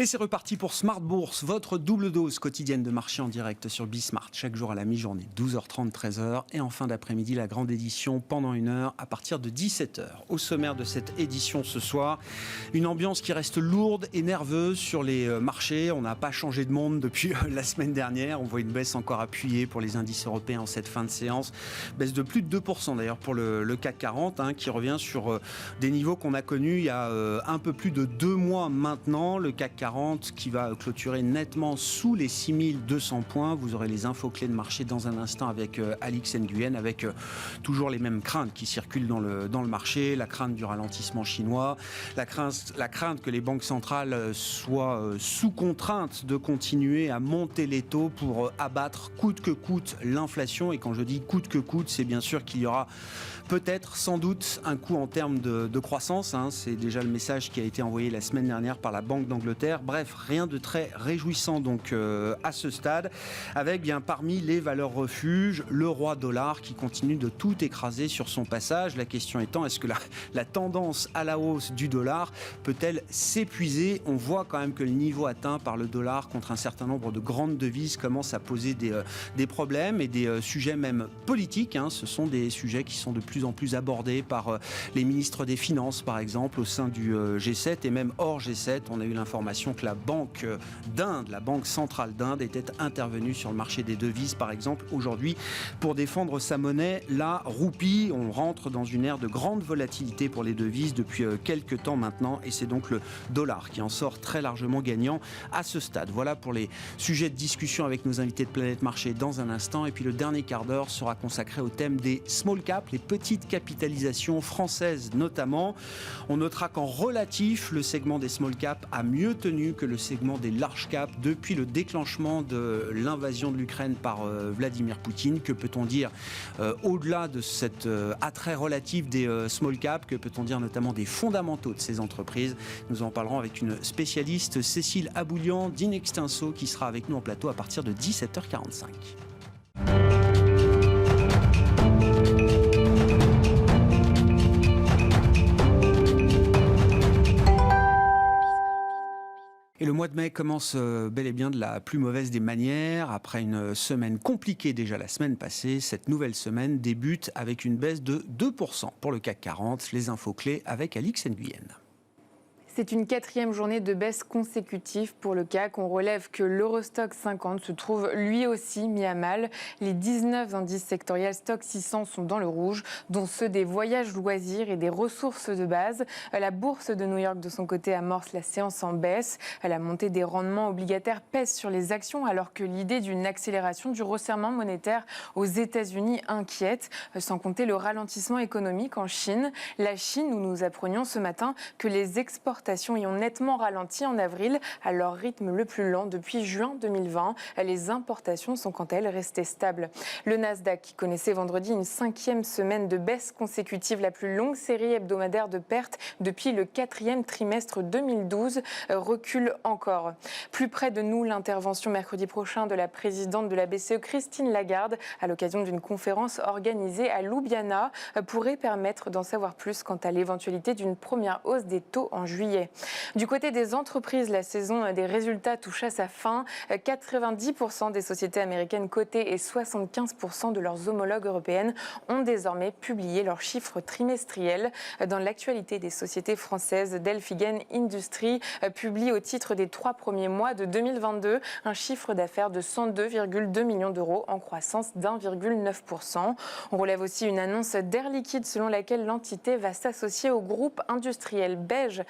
Et c'est reparti pour Smart Bourse, votre double dose quotidienne de marché en direct sur Bismart. Chaque jour à la mi-journée, 12h30, 13h. Et en fin d'après-midi, la grande édition pendant 1 heure à partir de 17h. Au sommaire de cette édition ce soir, une ambiance qui reste lourde et nerveuse sur les marchés. On n'a pas changé de monde depuis la semaine dernière. On voit une baisse encore appuyée pour les indices européens en cette fin de séance. Baisse de plus de 2% d'ailleurs pour le CAC 40 qui revient sur des niveaux qu'on a connus il y a un peu plus de 2 mois maintenant. Le CAC 40 qui va clôturer nettement sous les 6200 points. Vous aurez les infos clés de marché dans un instant avec Alix Nguyen, avec toujours les mêmes craintes qui circulent dans le marché. La crainte du ralentissement chinois, la crainte que les banques centrales soient sous contrainte de continuer à monter les taux pour abattre coûte que coûte l'inflation. Et quand je dis coûte que coûte, c'est bien sûr qu'il y aura peut-être, sans doute, un coup en termes de croissance. C'est déjà le message qui a été envoyé la semaine dernière par la Banque d'Angleterre. Bref, rien de très réjouissant donc à ce stade, avec bien parmi les valeurs refuges, le roi dollar qui continue de tout écraser sur son passage. La question étant, est-ce que la tendance à la hausse du dollar peut-elle s'épuiser? On voit quand même que le niveau atteint par le dollar contre un certain nombre de grandes devises commence à poser des problèmes et des sujets même politiques. Ce sont des sujets qui sont de plus en plus abordés par les ministres des Finances, par exemple, au sein du G7 et même hors G7. On a eu l'information que la Banque d'Inde, la Banque centrale d'Inde, était intervenue sur le marché des devises, par exemple, aujourd'hui, pour défendre sa monnaie, la roupie. On rentre dans une ère de grande volatilité pour les devises depuis quelques temps maintenant, et c'est donc le dollar qui en sort très largement gagnant à ce stade. Voilà pour les sujets de discussion avec nos invités de Planète Marché dans un instant. Et puis le dernier quart d'heure sera consacré au thème des small caps, les petites capitalisations françaises notamment. On notera qu'en relatif, le segment des small caps a mieux tenu que le segment des large caps depuis le déclenchement de l'invasion de l'Ukraine par Vladimir Poutine. Que peut-on dire au-delà de cet attrait relatif des small caps? Que peut-on dire notamment des fondamentaux de ces entreprises? Nous en parlerons avec une spécialiste, Cécile Aboulian d'Inextinso, qui sera avec nous en plateau à partir de 17h45. Et le mois de mai commence bel et bien de la plus mauvaise des manières. Après une semaine compliquée déjà la semaine passée, cette nouvelle semaine débute avec une baisse de 2% pour le CAC 40. Les infos clés avec Alix Nguyen. C'est une 4e journée de baisse consécutive pour le CAC. On relève que l'Eurostoxx 50 se trouve lui aussi mis à mal. Les 19 indices sectoriels Stoxx 600 sont dans le rouge, dont ceux des voyages loisirs et des ressources de base. La bourse de New York, de son côté, amorce la séance en baisse. La montée des rendements obligataires pèse sur les actions, alors que l'idée d'une accélération du resserrement monétaire aux États-Unis inquiète, sans compter le ralentissement économique en Chine. La Chine, où nous apprenions ce matin que les exportations y ont nettement ralenti en avril à leur rythme le plus lent depuis juin 2020. Les importations sont quant à elles restées stables. Le Nasdaq, qui connaissait vendredi une 5e semaine de baisse consécutive, la plus longue série hebdomadaire de pertes depuis le 4e trimestre 2012, recule encore. Plus près de nous, l'intervention mercredi prochain de la présidente de la BCE, Christine Lagarde, à l'occasion d'une conférence organisée à Ljubljana, pourrait permettre d'en savoir plus quant à l'éventualité d'une première hausse des taux en juillet. Du côté des entreprises, la saison des résultats touche à sa fin. 90% des sociétés américaines cotées et 75% de leurs homologues européennes ont désormais publié leurs chiffres trimestriels. Dans l'actualité des sociétés françaises, Delphigen Industries publie au titre des 3 premiers mois de 2022 un chiffre d'affaires de 102,2 millions d'euros en croissance d'1,9%. On relève aussi une annonce d'Air Liquide selon laquelle l'entité va s'associer au groupe industriel belge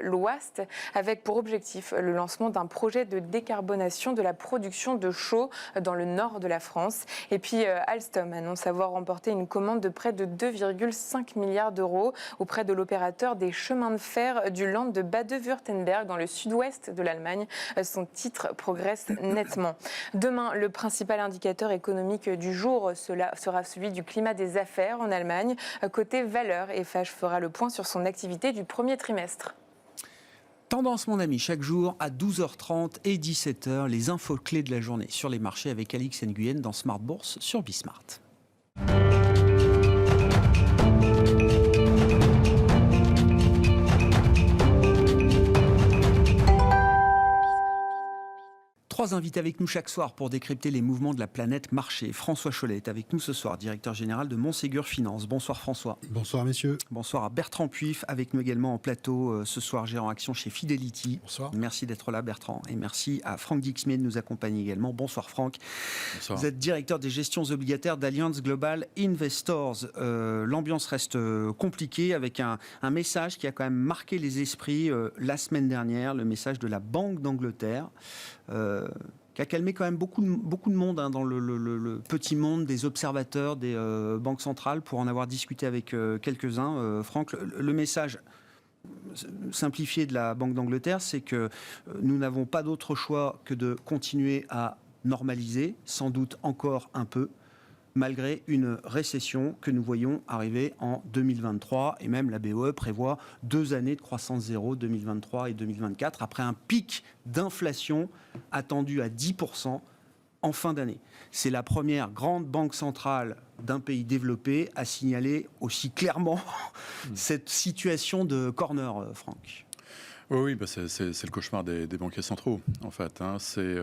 l'Ouast, avec pour objectif le lancement d'un projet de décarbonation de la production de chaux dans le nord de la France. Et puis Alstom annonce avoir remporté une commande de près de 2,5 milliards d'euros auprès de l'opérateur des chemins de fer du Land de Bade-Württemberg dans le sud-ouest de l'Allemagne. Son titre progresse nettement. Demain, le principal indicateur économique du jour sera celui du climat des affaires en Allemagne. Côté valeurs, Eiffage fera le point sur son activité du premier trimestre. Tendance, mon ami, chaque jour à 12h30 et 17h, les infos clés de la journée sur les marchés avec Alix Nguyen dans Smart Bourse sur Bismart. trois invités avec nous chaque soir pour décrypter les mouvements de la planète marché. François Chollet est avec nous ce soir, directeur général de Montségur Finance. Bonsoir François. Bonsoir messieurs. Bonsoir à Bertrand Puif, avec nous également en plateau ce soir, gérant action chez Fidelity. Bonsoir. Merci d'être là Bertrand. Et merci à Franck Dixmier de nous accompagner également. Bonsoir Franck. Bonsoir. Vous êtes directeur des gestions obligataires d'Allianz Global Investors. L'ambiance reste compliquée avec un message qui a quand même marqué les esprits la semaine dernière, le message de la Banque d'Angleterre. Qui a calmé quand même beaucoup de monde dans le petit monde des observateurs des banques centrales, pour en avoir discuté avec quelques-uns. Franck, le message simplifié de la Banque d'Angleterre, c'est que nous n'avons pas d'autre choix que de continuer à normaliser, sans doute encore un peu, malgré une récession que nous voyons arriver en 2023. Et même la BOE prévoit 2 années de croissance zéro, 2023 et 2024, après un pic d'inflation attendu à 10% en fin d'année. C'est la première grande banque centrale d'un pays développé à signaler aussi clairement cette situation de corner, Franck. Oui, bah c'est le cauchemar des banquiers centraux, en fait. C'est...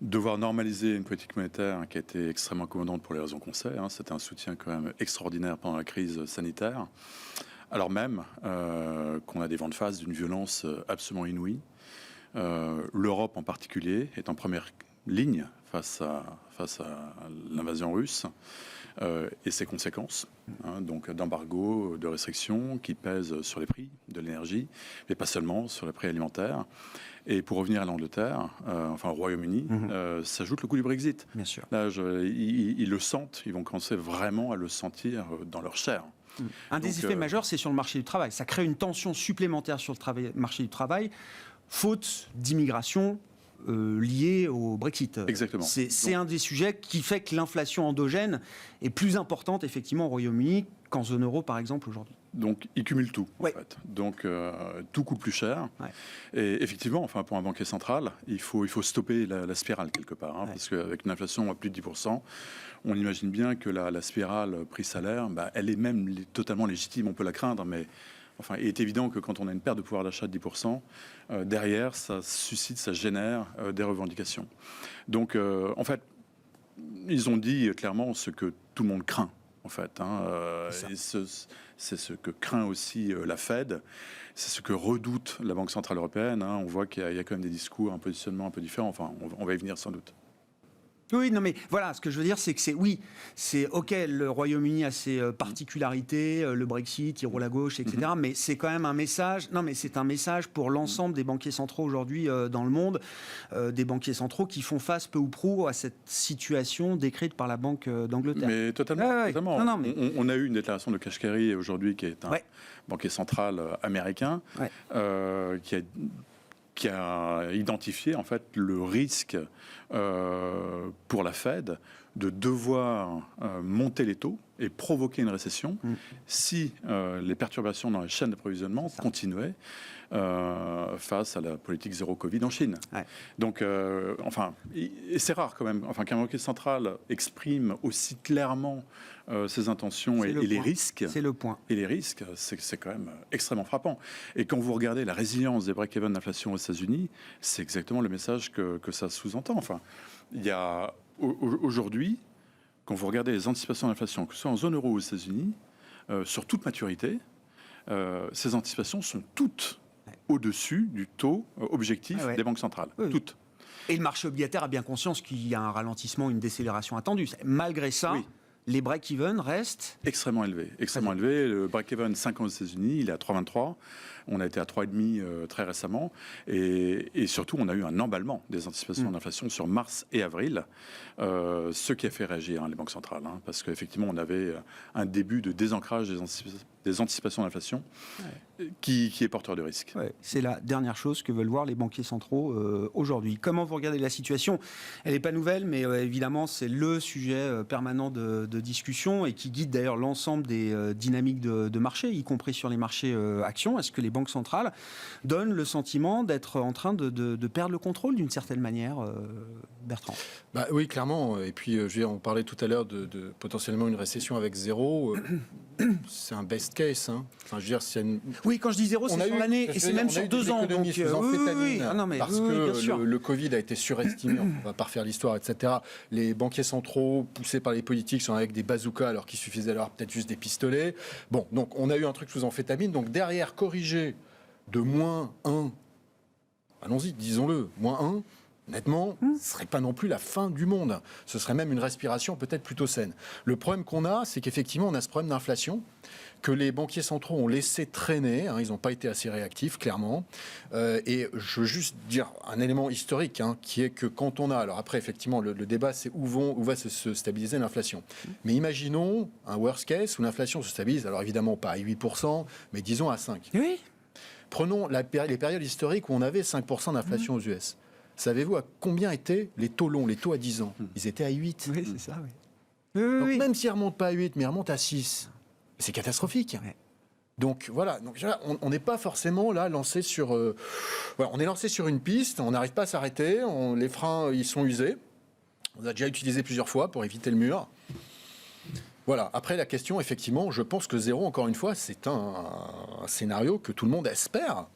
devoir normaliser une politique monétaire qui a été extrêmement commandante pour les raisons qu'on sait. C'était un soutien quand même extraordinaire pendant la crise sanitaire, alors même qu'on a des vents de face d'une violence absolument inouïe. L'Europe en particulier est en première ligne face à l'invasion russe et ses conséquences, donc d'embargo, de restrictions qui pèsent sur les prix de l'énergie, mais pas seulement sur les prix alimentaires. Et pour revenir à l'Angleterre, enfin au Royaume-Uni, s'ajoute le coût du Brexit. Bien sûr. Là, ils le sentent, ils vont commencer vraiment à le sentir dans leur chair. Un des effets majeurs, c'est sur le marché du travail. Ça crée une tension supplémentaire sur le marché du travail, faute d'immigration liée au Brexit. Exactement. C'est un des sujets qui fait que l'inflation endogène est plus importante, effectivement, au Royaume-Uni qu'en zone euro, par exemple, aujourd'hui. Donc, ils cumulent tout, en Ouais. fait. Donc, tout coûte plus cher. Ouais. Et effectivement, enfin, pour un banquier central, il faut stopper la spirale, quelque part. Ouais. Parce qu'avec une inflation à plus de 10%, on imagine bien que la spirale prix-salaire, elle est même totalement légitime, on peut la craindre, mais... Enfin, il est évident que quand on a une perte de pouvoir d'achat de 10%, derrière, ça génère des revendications. Donc, en fait, ils ont dit clairement ce que tout le monde craint, en fait. C'est ce que craint aussi la Fed, c'est ce que redoute la Banque Centrale Européenne. On voit qu'il y a quand même des discours, un positionnement un peu différent. Enfin, on va y venir sans doute. Oui, non, mais voilà, ce que je veux dire, c'est que c'est OK, le Royaume-Uni a ses particularités, le Brexit, il roule à gauche, etc. Mais c'est quand même un message. Non, mais c'est un message pour l'ensemble des banquiers centraux aujourd'hui dans le monde, des banquiers centraux qui font face peu ou prou à cette situation décrite par la Banque d'Angleterre. Mais totalement. Ouais. Totalement. Non, mais... On a eu une déclaration de Kashkari aujourd'hui, qui est un banquier central américain, qui a identifié en fait le risque pour la Fed de devoir monter les taux et provoquer une récession si les perturbations dans la chaîne d'approvisionnement continuaient face à la politique zéro Covid en Chine. Ouais. Donc, enfin, et c'est rare quand même, enfin, qu'un banquier central exprime aussi clairement ses intentions et les risques. C'est le point. Et les risques, c'est quand même extrêmement frappant. Et quand vous regardez la résilience des break-even d'inflation aux États-Unis, c'est exactement le message que ça sous-entend. Enfin, il y a aujourd'hui, quand vous regardez les anticipations d'inflation, que ce soit en zone euro ou aux États-Unis, sur toute maturité, ces anticipations sont toutes au-dessus du taux objectif des banques centrales. Oui. Toutes. Et le marché obligataire a bien conscience qu'il y a un ralentissement, une décélération attendue. Malgré ça, les break-even restent... extrêmement élevés. Extrêmement élevés. Le break-even 5 ans aux États-Unis, il est à 3,23. On a été à 3,5 très récemment. Et surtout, on a eu un emballement des anticipations d'inflation sur mars et avril, ce qui a fait réagir les banques centrales. Parce qu'effectivement, on avait un début de désancrage des anticipations d'inflation qui est porteur de risque. Ouais, c'est la dernière chose que veulent voir les banquiers centraux aujourd'hui. Comment vous regardez la situation ? Elle n'est pas nouvelle, mais évidemment, c'est le sujet permanent de discussion et qui guide d'ailleurs l'ensemble des dynamiques de marché, y compris sur les marchés actions. Est-ce que les banques centrales donnent le sentiment d'être en train de perdre le contrôle d'une certaine manière, Bertrand ? Oui, clairement. Et puis, on parlait tout à l'heure de potentiellement une récession avec zéro. c'est un best case. Hein. Enfin, je veux dire, Oui, quand je dis zéro, c'est sur l'année et c'est même sur 2 ans. Donc, parce que le Covid a été surestimé, on ne va pas refaire l'histoire, etc. Les banquiers centraux, poussés par les politiques, sont avec des bazookas alors qu'il suffisait d'avoir peut-être juste des pistolets. Bon, donc on a eu un truc sous amphétamine. Donc derrière, corriger de -1, allons-y, disons-le, -1, honnêtement, ce ne serait pas non plus la fin du monde. Ce serait même une respiration peut-être plutôt saine. Le problème qu'on a, c'est qu'effectivement, on a ce problème d'inflation que les banquiers centraux ont laissé traîner. Hein, ils n'ont pas été assez réactifs, clairement. Et je veux juste dire un élément historique, hein, qui est que quand on a... Alors après, effectivement, le débat, c'est où va se stabiliser l'inflation. Mais imaginons un worst case où l'inflation se stabilise, alors évidemment pas à 8%, mais disons à 5%. Oui. Prenons les périodes historiques où on avait 5% d'inflation aux US. Savez-vous à combien étaient les taux longs, les taux à 10 ans ? Ils étaient à 8. Oui, c'est ça, oui. Donc, Oui. même s'ils ne remontent pas à 8, mais ils remontent à 6, c'est catastrophique. Ouais. Donc voilà, on n'est pas forcément là lancé sur... on est lancé sur une piste, on n'arrive pas à s'arrêter, les freins, ils sont usés. On a déjà utilisé plusieurs fois pour éviter le mur. Voilà, après la question, effectivement, je pense que 0, encore une fois, c'est un scénario que tout le monde espère.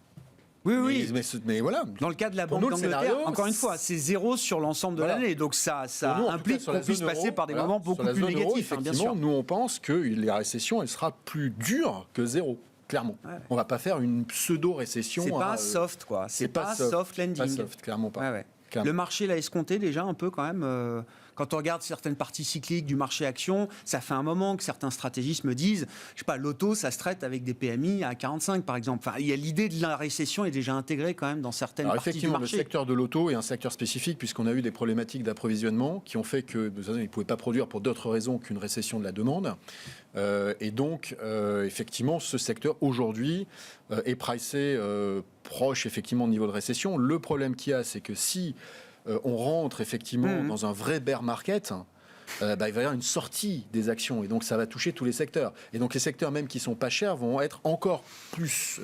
Oui. Mais voilà. Dans le cas de la Pour Banque nous, le d'Angleterre, scénario, encore une fois, c'est 0 sur l'ensemble de Voilà. l'année. Donc ça Pour nous, en tout implique cas, sur qu'on la puisse zone passer euro, par des voilà, moments beaucoup sur la plus zone euro, négatifs, hein, bien sûr. Nous, on pense que la récession, elle sera plus dure que 0, clairement. Ouais. On ne va pas faire une pseudo-récession. C'est pas un soft, quoi. C'est pas soft landing. Pas soft, clairement pas. Ouais. Clairement. Le marché l'a escompté déjà un peu quand même. Quand on regarde certaines parties cycliques du marché action, ça fait un moment que certains stratégistes me disent, je sais pas, l'auto, ça se traite avec des PMI à 45 par exemple. Enfin, il y a l'idée de la récession est déjà intégrée quand même dans certaines parties du effectivement, marché. le secteur de l'auto est un secteur spécifique puisqu'on a eu des problématiques d'approvisionnement qui ont fait que ils ne pouvaient pas produire pour d'autres raisons qu'une récession de la demande. Et donc, effectivement, ce secteur aujourd'hui est pricé proche effectivement de niveau de récession. Le problème qu'il y a, c'est que si on rentre effectivement dans un vrai bear market, il va y avoir une sortie des actions et donc ça va toucher tous les secteurs. Et donc les secteurs même qui sont pas chers vont être encore plus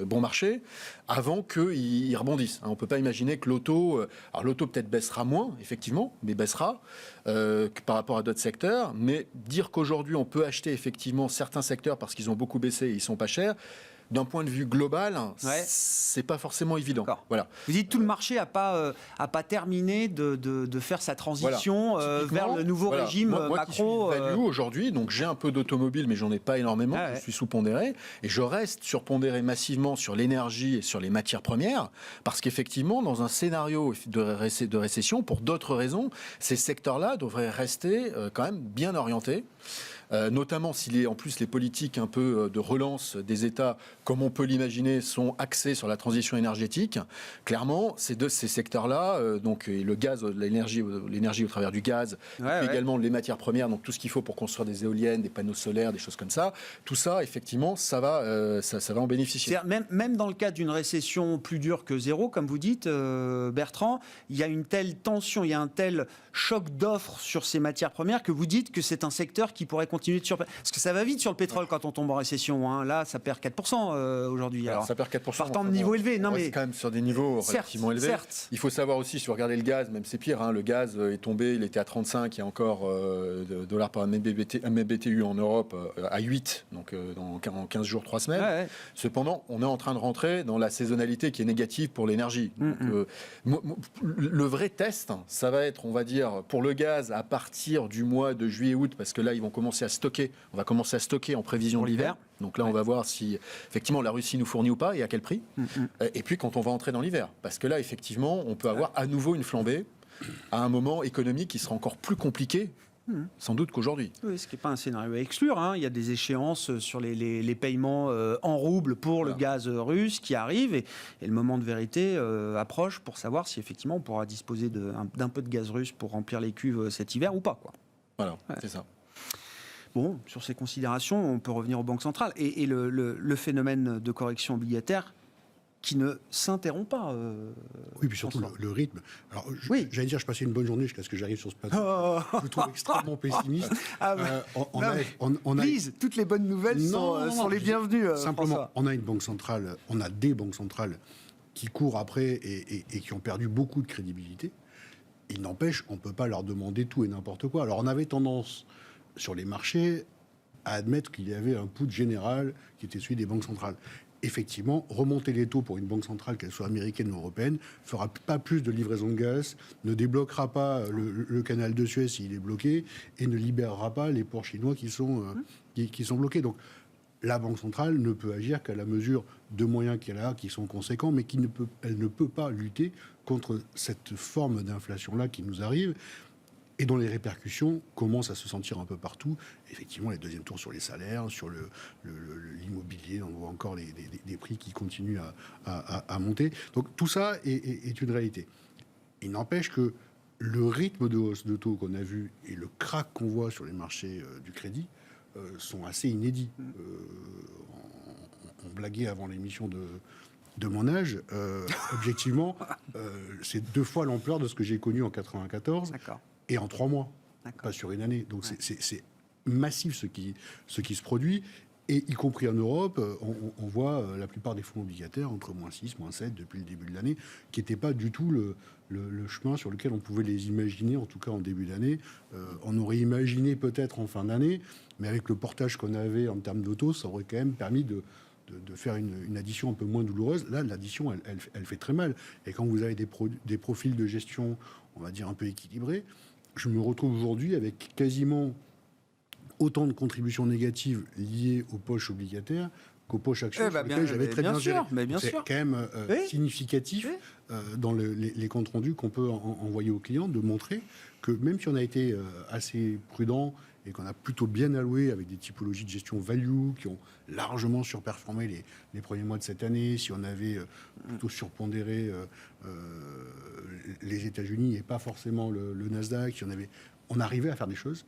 bon marché avant qu'ils rebondissent. On ne peut pas imaginer que l'auto, alors l'auto peut-être baissera moins effectivement, mais baissera que par rapport à d'autres secteurs. Mais dire qu'aujourd'hui on peut acheter effectivement certains secteurs parce qu'ils ont beaucoup baissé et ils sont pas chers. D'un point de vue global, c'est pas forcément évident. Voilà. Vous dites tout le marché a pas terminé de faire sa transition vers le nouveau régime moi macro. Qui suis value aujourd'hui, donc j'ai un peu d'automobile, mais j'en ai pas énormément. Je suis sous-pondéré et je reste surpondéré massivement sur l'énergie et sur les matières premières, parce qu'effectivement, dans un scénario de récession, pour d'autres raisons, ces secteurs-là devraient rester quand même bien orientés. Notamment si en plus les politiques un peu de relance des États, comme on peut l'imaginer, sont axées sur la transition énergétique. Clairement, ces secteurs-là, donc le gaz, l'énergie au travers du gaz, également les matières premières, donc tout ce qu'il faut pour construire des éoliennes, des panneaux solaires, des choses comme ça, tout ça, effectivement, ça va en bénéficier. Même dans le cas d'une récession plus dure que 0, comme vous dites, Bertrand, il y a une telle tension, il y a un tel choc d'offres sur ces matières premières que vous dites que c'est un secteur qui pourrait continuer de surpayer. Parce que ça va vite sur le pétrole quand on tombe en récession. Hein. Là, ça perd 4% aujourd'hui. Alors, ça perd 4%. Partant de niveaux élevés. Non, mais quand même sur des niveaux relativement élevés. Certes. Il faut savoir aussi, si vous regardez le gaz, même c'est pire, hein, le gaz est tombé, il était à 35, il y a encore dollars par MMBTU en Europe à 8, donc en 15 jours, 3 semaines. Cependant, on est en train de rentrer dans la saisonnalité qui est négative pour l'énergie. Le vrai test, ça va être, on va dire, pour le gaz à partir du mois de juillet-août, parce que là, ils vont commencer à stocker. On va commencer à stocker en prévision de l'hiver. Donc là, on va voir si, effectivement, la Russie nous fournit ou pas et à quel prix. Et puis, quand on va entrer dans l'hiver. Parce que là, effectivement, on peut avoir à nouveau une flambée à un moment économique qui sera encore plus compliqué, sans doute qu'aujourd'hui. Oui, ce qui n'est pas un scénario à exclure. Hein. Il y a des échéances sur les paiements en roubles pour le gaz russe qui arrivent. Et le moment de vérité approche pour savoir si, effectivement, on pourra disposer d'un peu de gaz russe pour remplir les cuves cet hiver ou pas, quoi. Voilà, c'est ça. Bon, sur ces considérations, on peut revenir aux banques centrales. Et le phénomène de correction obligataire qui ne s'interrompt pas. Oui, puis surtout le rythme. Alors, j'allais dire, je passais une bonne journée jusqu'à ce que j'arrive sur ce plateau. Je me trouve extrêmement pessimiste. Lise, toutes les bonnes nouvelles sont les bienvenues. Simplement, François. on a une banque centrale, on a des banques centrales qui courent après et qui ont perdu beaucoup de crédibilité. Il n'empêche, on ne peut pas leur demander tout et n'importe quoi. Alors, on avait tendance sur les marchés à admettre qu'il y avait un putsch général qui était celui des banques centrales. Effectivement, remonter les taux pour une banque centrale, qu'elle soit américaine ou européenne, ne fera pas plus de livraison de gaz, ne débloquera pas le canal de Suez s'il est bloqué, et ne libérera pas les ports chinois qui sont bloqués. Donc, la Banque centrale ne peut agir qu'à la mesure de moyens qu'elle a, qui sont conséquents, mais elle ne peut pas lutter contre cette forme d'inflation-là qui nous arrive, et dont les répercussions commencent à se sentir un peu partout. Effectivement, les deuxièmes tours sur les salaires, sur l'immobilier, on voit encore des prix qui continuent à monter. Donc tout ça est une réalité. Il n'empêche que le rythme de hausse de taux qu'on a vu et le krach qu'on voit sur les marchés du crédit sont assez inédits. On blaguait avant l'émission de mon âge. Objectivement, c'est 2 fois l'ampleur de ce que j'ai connu en 94. D'accord. Et en 3 mois, D'accord. pas sur une année. Donc c'est massif ce qui se produit. Et y compris en Europe, on voit la plupart des fonds obligataires entre -6, -7 depuis le début de l'année, qui n'était pas du tout le chemin sur lequel on pouvait les imaginer, en tout cas en début d'année. On aurait imaginé peut-être en fin d'année, mais avec le portage qu'on avait en termes d'auto, ça aurait quand même permis de faire une addition un peu moins douloureuse. Là, l'addition, elle fait très mal. Et quand vous avez des profils de gestion, on va dire, un peu équilibrés, je me retrouve aujourd'hui avec quasiment autant de contributions négatives liées aux poches obligataires qu'aux poches actions sur lesquelles j'avais très bien géré. C'est quand même significatif dans les comptes rendus qu'on peut envoyer aux clients, de montrer que même si on a été assez prudent et qu'on a plutôt bien alloué avec des typologies de gestion value qui ont largement surperformé les premiers mois de cette année, si on avait plutôt surpondéré les États-Unis et pas forcément le Nasdaq, si on arrivait à faire des choses.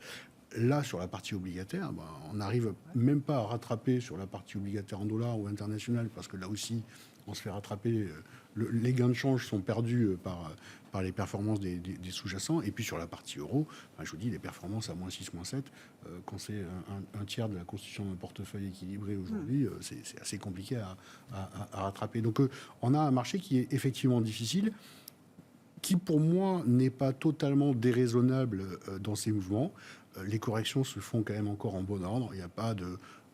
Là, sur la partie obligataire, on n'arrive même pas à rattraper sur la partie obligataire en dollars ou internationale, parce que là aussi, on se fait rattraper. Les gains de change sont perdus par les performances des sous-jacents. Et puis sur la partie euro, je vous dis, les performances à -6, -7, quand c'est un tiers de la constitution d'un portefeuille équilibré aujourd'hui, c'est assez compliqué à rattraper. Donc on a un marché qui est effectivement difficile, qui pour moi n'est pas totalement déraisonnable dans ses mouvements. Les corrections se font quand même encore en bon ordre. Il n'y a pas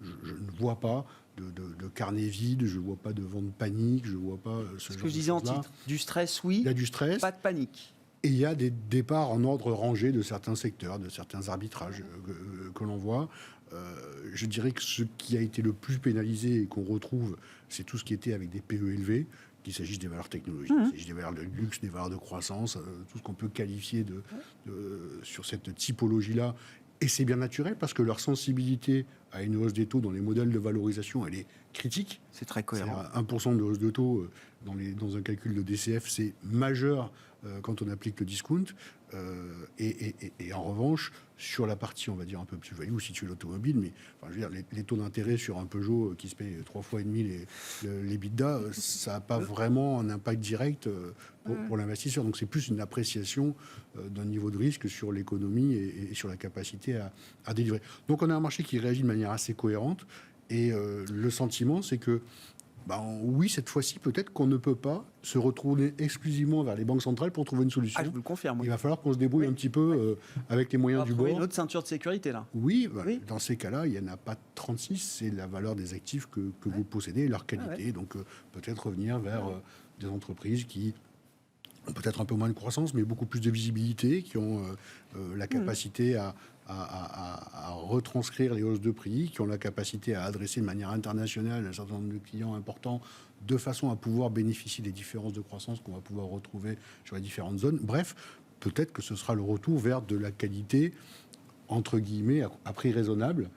je ne vois pas de carnet vide, je ne vois pas de vent de panique, je ne vois pas ce genre de choses-là. Ce que je disais en titre, du stress, oui. Il y a du stress. Pas de panique. Et il y a des départs en ordre rangé de certains secteurs, de certains arbitrages que l'on voit. Je dirais que ce qui a été le plus pénalisé et qu'on retrouve, c'est tout ce qui était avec des PE élevés, qu'il s'agisse des valeurs technologiques, qu'il s'agisse des valeurs de luxe, des valeurs de croissance, tout ce qu'on peut qualifier sur cette typologie-là. Et c'est bien naturel parce que leur sensibilité à une hausse des taux dans les modèles de valorisation, elle est critique. C'est très cohérent. 1% de hausse de taux dans un calcul de DCF, c'est majeur quand on applique le discount. Et en revanche, sur la partie, on va dire, un peu plus value, si tu es l'automobile, mais enfin, je veux dire, les taux d'intérêt sur un Peugeot qui se paye 3,5 fois les bidas, ça n'a pas vraiment un impact direct pour l'investisseur. Donc c'est plus une appréciation d'un niveau de risque sur l'économie et sur la capacité à délivrer. Donc on a un marché qui réagit de manière assez cohérente. Et le sentiment, c'est que oui, cette fois-ci, peut-être qu'on ne peut pas se retourner exclusivement vers les banques centrales pour trouver une solution. Je vous le confirme. Il va falloir qu'on se débrouille un petit peu avec les moyens du bord. Une autre ceinture de sécurité, là. Oui, dans ces cas-là, il n'y en a pas 36, c'est la valeur des actifs que vous possédez et leur qualité. Donc peut-être revenir vers des entreprises qui ont peut-être un peu moins de croissance, mais beaucoup plus de visibilité, qui ont la capacité à retranscrire les hausses de prix, qui ont la capacité à adresser de manière internationale un certain nombre de clients importants, de façon à pouvoir bénéficier des différences de croissance qu'on va pouvoir retrouver sur les différentes zones. Bref, peut-être que ce sera le retour vers de la qualité, entre guillemets, à prix raisonnable.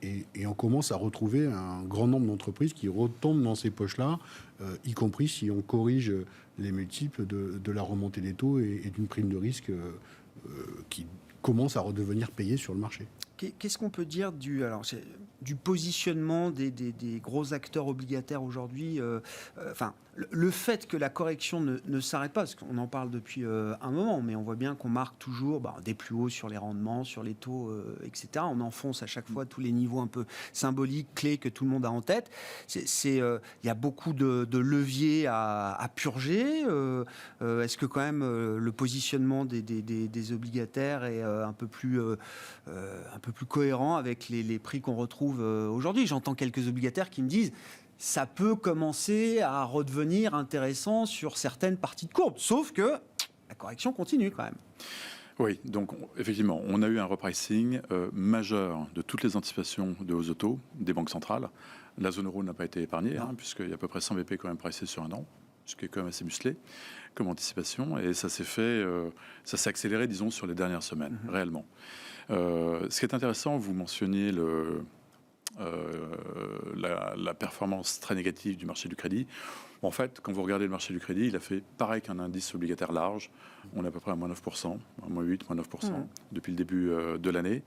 Et on commence à retrouver un grand nombre d'entreprises qui retombent dans ces poches-là, y compris si on corrige les multiples de la remontée des taux et d'une prime de risque qui commence à redevenir payée sur le marché. Qu'est-ce qu'on peut dire du positionnement des gros acteurs obligataires aujourd'hui le fait que la correction ne s'arrête pas, parce qu'on en parle depuis un moment, mais on voit bien qu'on marque toujours des plus hauts sur les rendements, sur les taux, etc. On enfonce à chaque fois tous les niveaux un peu symboliques, clés que tout le monde a en tête. Il y a beaucoup de leviers à purger. Est-ce que quand même le positionnement des obligataires est un peu plus peu plus cohérent avec les prix qu'on retrouve aujourd'hui. J'entends quelques obligataires qui me disent ça peut commencer à redevenir intéressant sur certaines parties de courbe, sauf que la correction continue quand même. Oui, donc effectivement, on a eu un repricing majeur de toutes les anticipations de hausses de taux des banques centrales. La zone euro n'a pas été épargnée, puisqu'il y a à peu près 100 BP quand même pricés sur un an, ce qui est quand même assez musclé comme anticipation. Et ça s'est fait, ça s'est accéléré, disons, sur les dernières semaines, réellement. Ce qui est intéressant, vous mentionniez la performance très négative du marché du crédit. En fait, quand vous regardez le marché du crédit, il a fait pareil qu'un indice obligataire large. On est à peu près à moins 9%, moins 8, moins 9% depuis le début de l'année.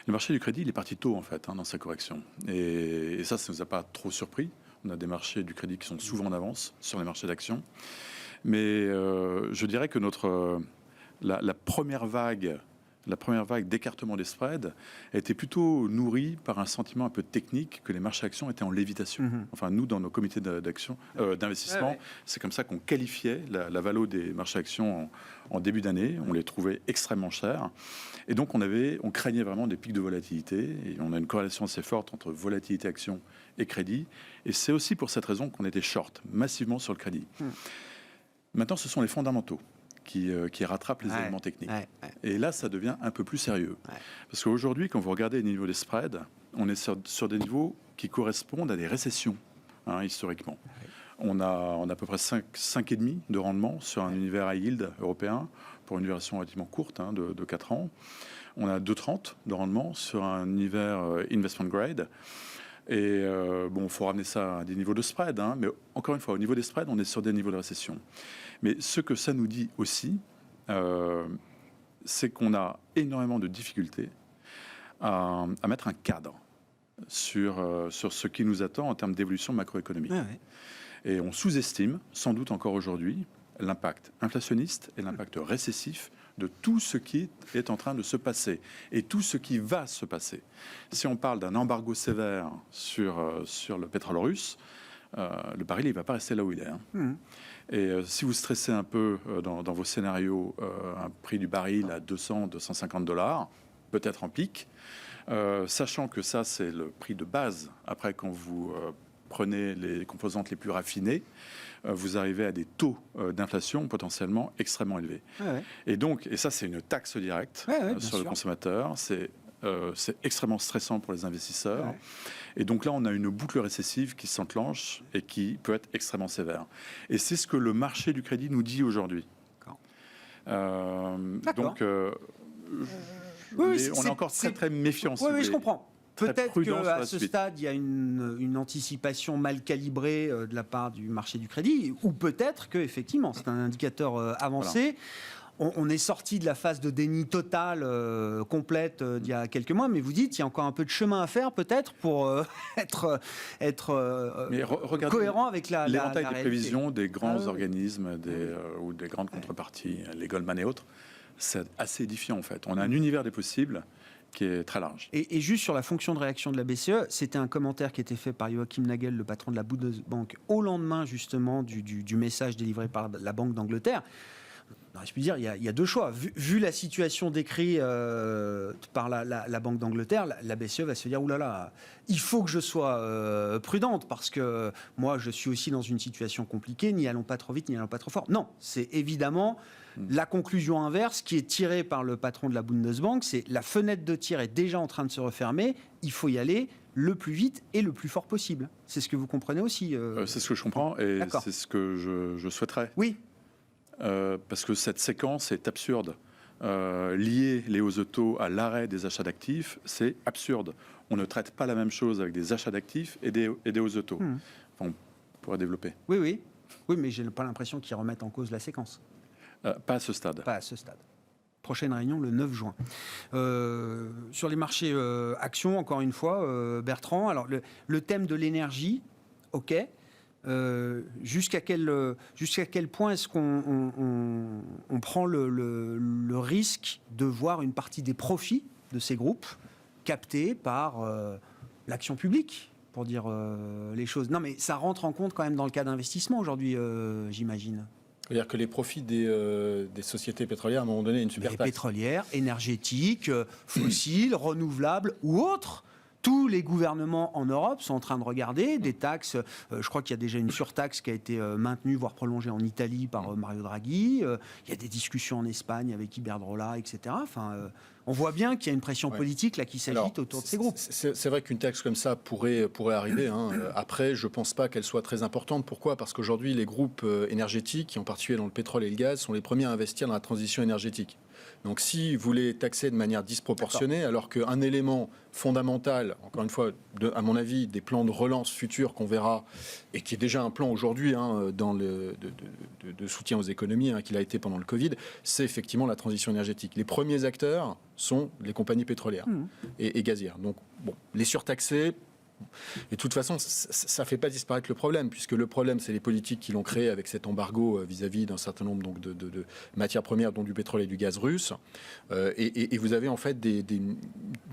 Le marché du crédit, il est parti tôt, en fait, dans sa correction. Et ça ne nous a pas trop surpris. On a des marchés du crédit qui sont souvent en avance sur les marchés d'actions. Mais je dirais que la première vague d'écartement des spreads a été plutôt nourrie par un sentiment un peu technique que les marchés actions étaient en lévitation. Enfin, nous, dans nos comités d'investissement, c'est comme ça qu'on qualifiait la valo des marchés actions en début d'année. On les trouvait extrêmement chers. Et donc, on craignait vraiment des pics de volatilité. Et on a une corrélation assez forte entre volatilité actions et crédit. Et c'est aussi pour cette raison qu'on était short massivement sur le crédit. Maintenant, ce sont les fondamentaux qui rattrape les éléments techniques. Et là, ça devient un peu plus sérieux. Parce qu'aujourd'hui, quand vous regardez les niveaux des spreads, on est sur des niveaux qui correspondent à des récessions, historiquement. On a à peu près 5,5 de rendement sur un univers high yield européen, pour une version relativement courte, de 4 ans. On a 2,30 de rendement sur un univers investment grade. Et il faut ramener ça à des niveaux de spread. Mais encore une fois, au niveau des spreads, on est sur des niveaux de récession. Mais ce que ça nous dit aussi, c'est qu'on a énormément de difficultés à mettre un cadre sur ce qui nous attend en termes d'évolution macroéconomique. Et on sous-estime, sans doute encore aujourd'hui, l'impact inflationniste et l'impact récessif de tout ce qui est en train de se passer et tout ce qui va se passer. Si on parle d'un embargo sévère sur le pétrole russe, le baril, il ne va pas rester là où il est. Et si vous stressez un peu dans vos scénarios un prix du baril à 200, 250 $, peut-être en pic, sachant que ça, c'est le prix de base. Après, quand vous prenez les composantes les plus raffinées, vous arrivez à des taux d'inflation potentiellement extrêmement élevés. Et ça, c'est une taxe directe sur le consommateur. C'est extrêmement stressant pour les investisseurs. Et donc là, on a une boucle récessive qui s'enclenche et qui peut être extrêmement sévère. Et c'est ce que le marché du crédit nous dit aujourd'hui. Donc, on est encore très méfiant. Oui, je comprends. Peut-être qu'à ce stade, il y a une anticipation mal calibrée de la part du marché du crédit, ou peut-être qu'effectivement, c'est un indicateur avancé. On est sorti de la phase de déni total complète d'il y a quelques mois, mais vous dites qu'il y a encore un peu de chemin à faire peut-être pour être cohérent avec l'éventail des prévisions des grands organismes ou des grandes contreparties, les Goldman et autres. C'est assez édifiant en fait. On a un univers des possibles qui est très large. Et juste sur la fonction de réaction de la BCE, c'était un commentaire qui était fait par Joachim Nagel, le patron de la Bundesbank, au lendemain justement du message délivré par la Banque d'Angleterre. Je peux dire, il y a deux choix. Vu la situation décrite par la Banque d'Angleterre, la BCE va se dire, oulala, il faut que je sois prudente parce que moi, je suis aussi dans une situation compliquée, n'y allons pas trop vite, n'y allons pas trop fort. Non, c'est évidemment la conclusion inverse qui est tirée par le patron de la Bundesbank, c'est la fenêtre de tir est déjà en train de se refermer, il faut y aller le plus vite et le plus fort possible. C'est ce que vous comprenez aussi C'est ce que je comprends et c'est ce que je souhaiterais. Oui. Parce que cette séquence est absurde. Lier les hausses de taux à l'arrêt des achats d'actifs, c'est absurde. On ne traite pas la même chose avec des achats d'actifs et des hausses de taux. Enfin, on pourrait développer. Oui, mais j'ai pas l'impression qu'ils remettent en cause la séquence. Pas à ce stade. Pas à ce stade. Prochaine réunion le 9 juin. Sur les marchés actions, encore une fois, Bertrand, alors le thème de l'énergie, ok. Jusqu'à quel point est-ce qu'on prend le risque de voir une partie des profits de ces groupes captés par l'action publique, pour dire les choses. Non, mais ça rentre en compte quand même dans le cas d'investissement aujourd'hui, j'imagine. C'est-à-dire que les profits des sociétés pétrolières, à un moment donné, une super Mais taxe. pétrolières, énergétiques, fossiles, renouvelables ou autres. Tous les gouvernements en Europe sont en train de regarder des taxes. Je crois qu'il y a déjà une surtaxe qui a été maintenue, voire prolongée en Italie par Mario Draghi. Il y a des discussions en Espagne avec Iberdrola, etc. Enfin, on voit bien qu'il y a une pression politique là qui s'agite autour de ces groupes. C'est vrai qu'une taxe comme ça pourrait arriver. Après, je ne pense pas qu'elle soit très importante. Pourquoi ? Parce qu'aujourd'hui, les groupes énergétiques, en particulier dans le pétrole et le gaz, sont les premiers à investir dans la transition énergétique. Donc si vous voulez taxer de manière disproportionnée, alors qu'un élément fondamental, encore une fois, à mon avis, des plans de relance futurs qu'on verra, et qui est déjà un plan aujourd'hui de soutien aux économies, qu'il a été pendant le Covid, c'est effectivement la transition énergétique. Les premiers acteurs sont les compagnies pétrolières et gazières. Donc, bon, les surtaxer... Et de toute façon, ça ne fait pas disparaître le problème, puisque le problème, c'est les politiques qui l'ont créé avec cet embargo vis-à-vis d'un certain nombre donc, de matières premières, dont du pétrole et du gaz russe. Et vous avez en fait une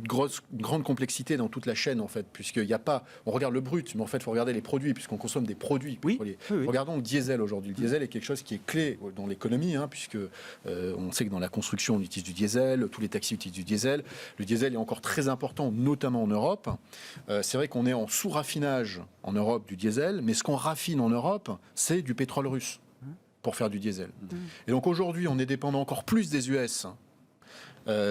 grande complexité dans toute la chaîne, en fait, puisqu'il n'y a pas... On regarde le brut, mais en fait, il faut regarder les produits, puisqu'on consomme des produits pétroliers. Oui. Regardons le diesel aujourd'hui. Le diesel est quelque chose qui est clé dans l'économie, puisque on sait que dans la construction, on utilise du diesel, tous les taxis utilisent du diesel. Le diesel est encore très important, notamment en Europe. C'est vrai qu'on est en sous-raffinage en Europe du diesel, mais ce qu'on raffine en Europe, c'est du pétrole russe pour faire du diesel. Et donc aujourd'hui, on est dépendant encore plus des US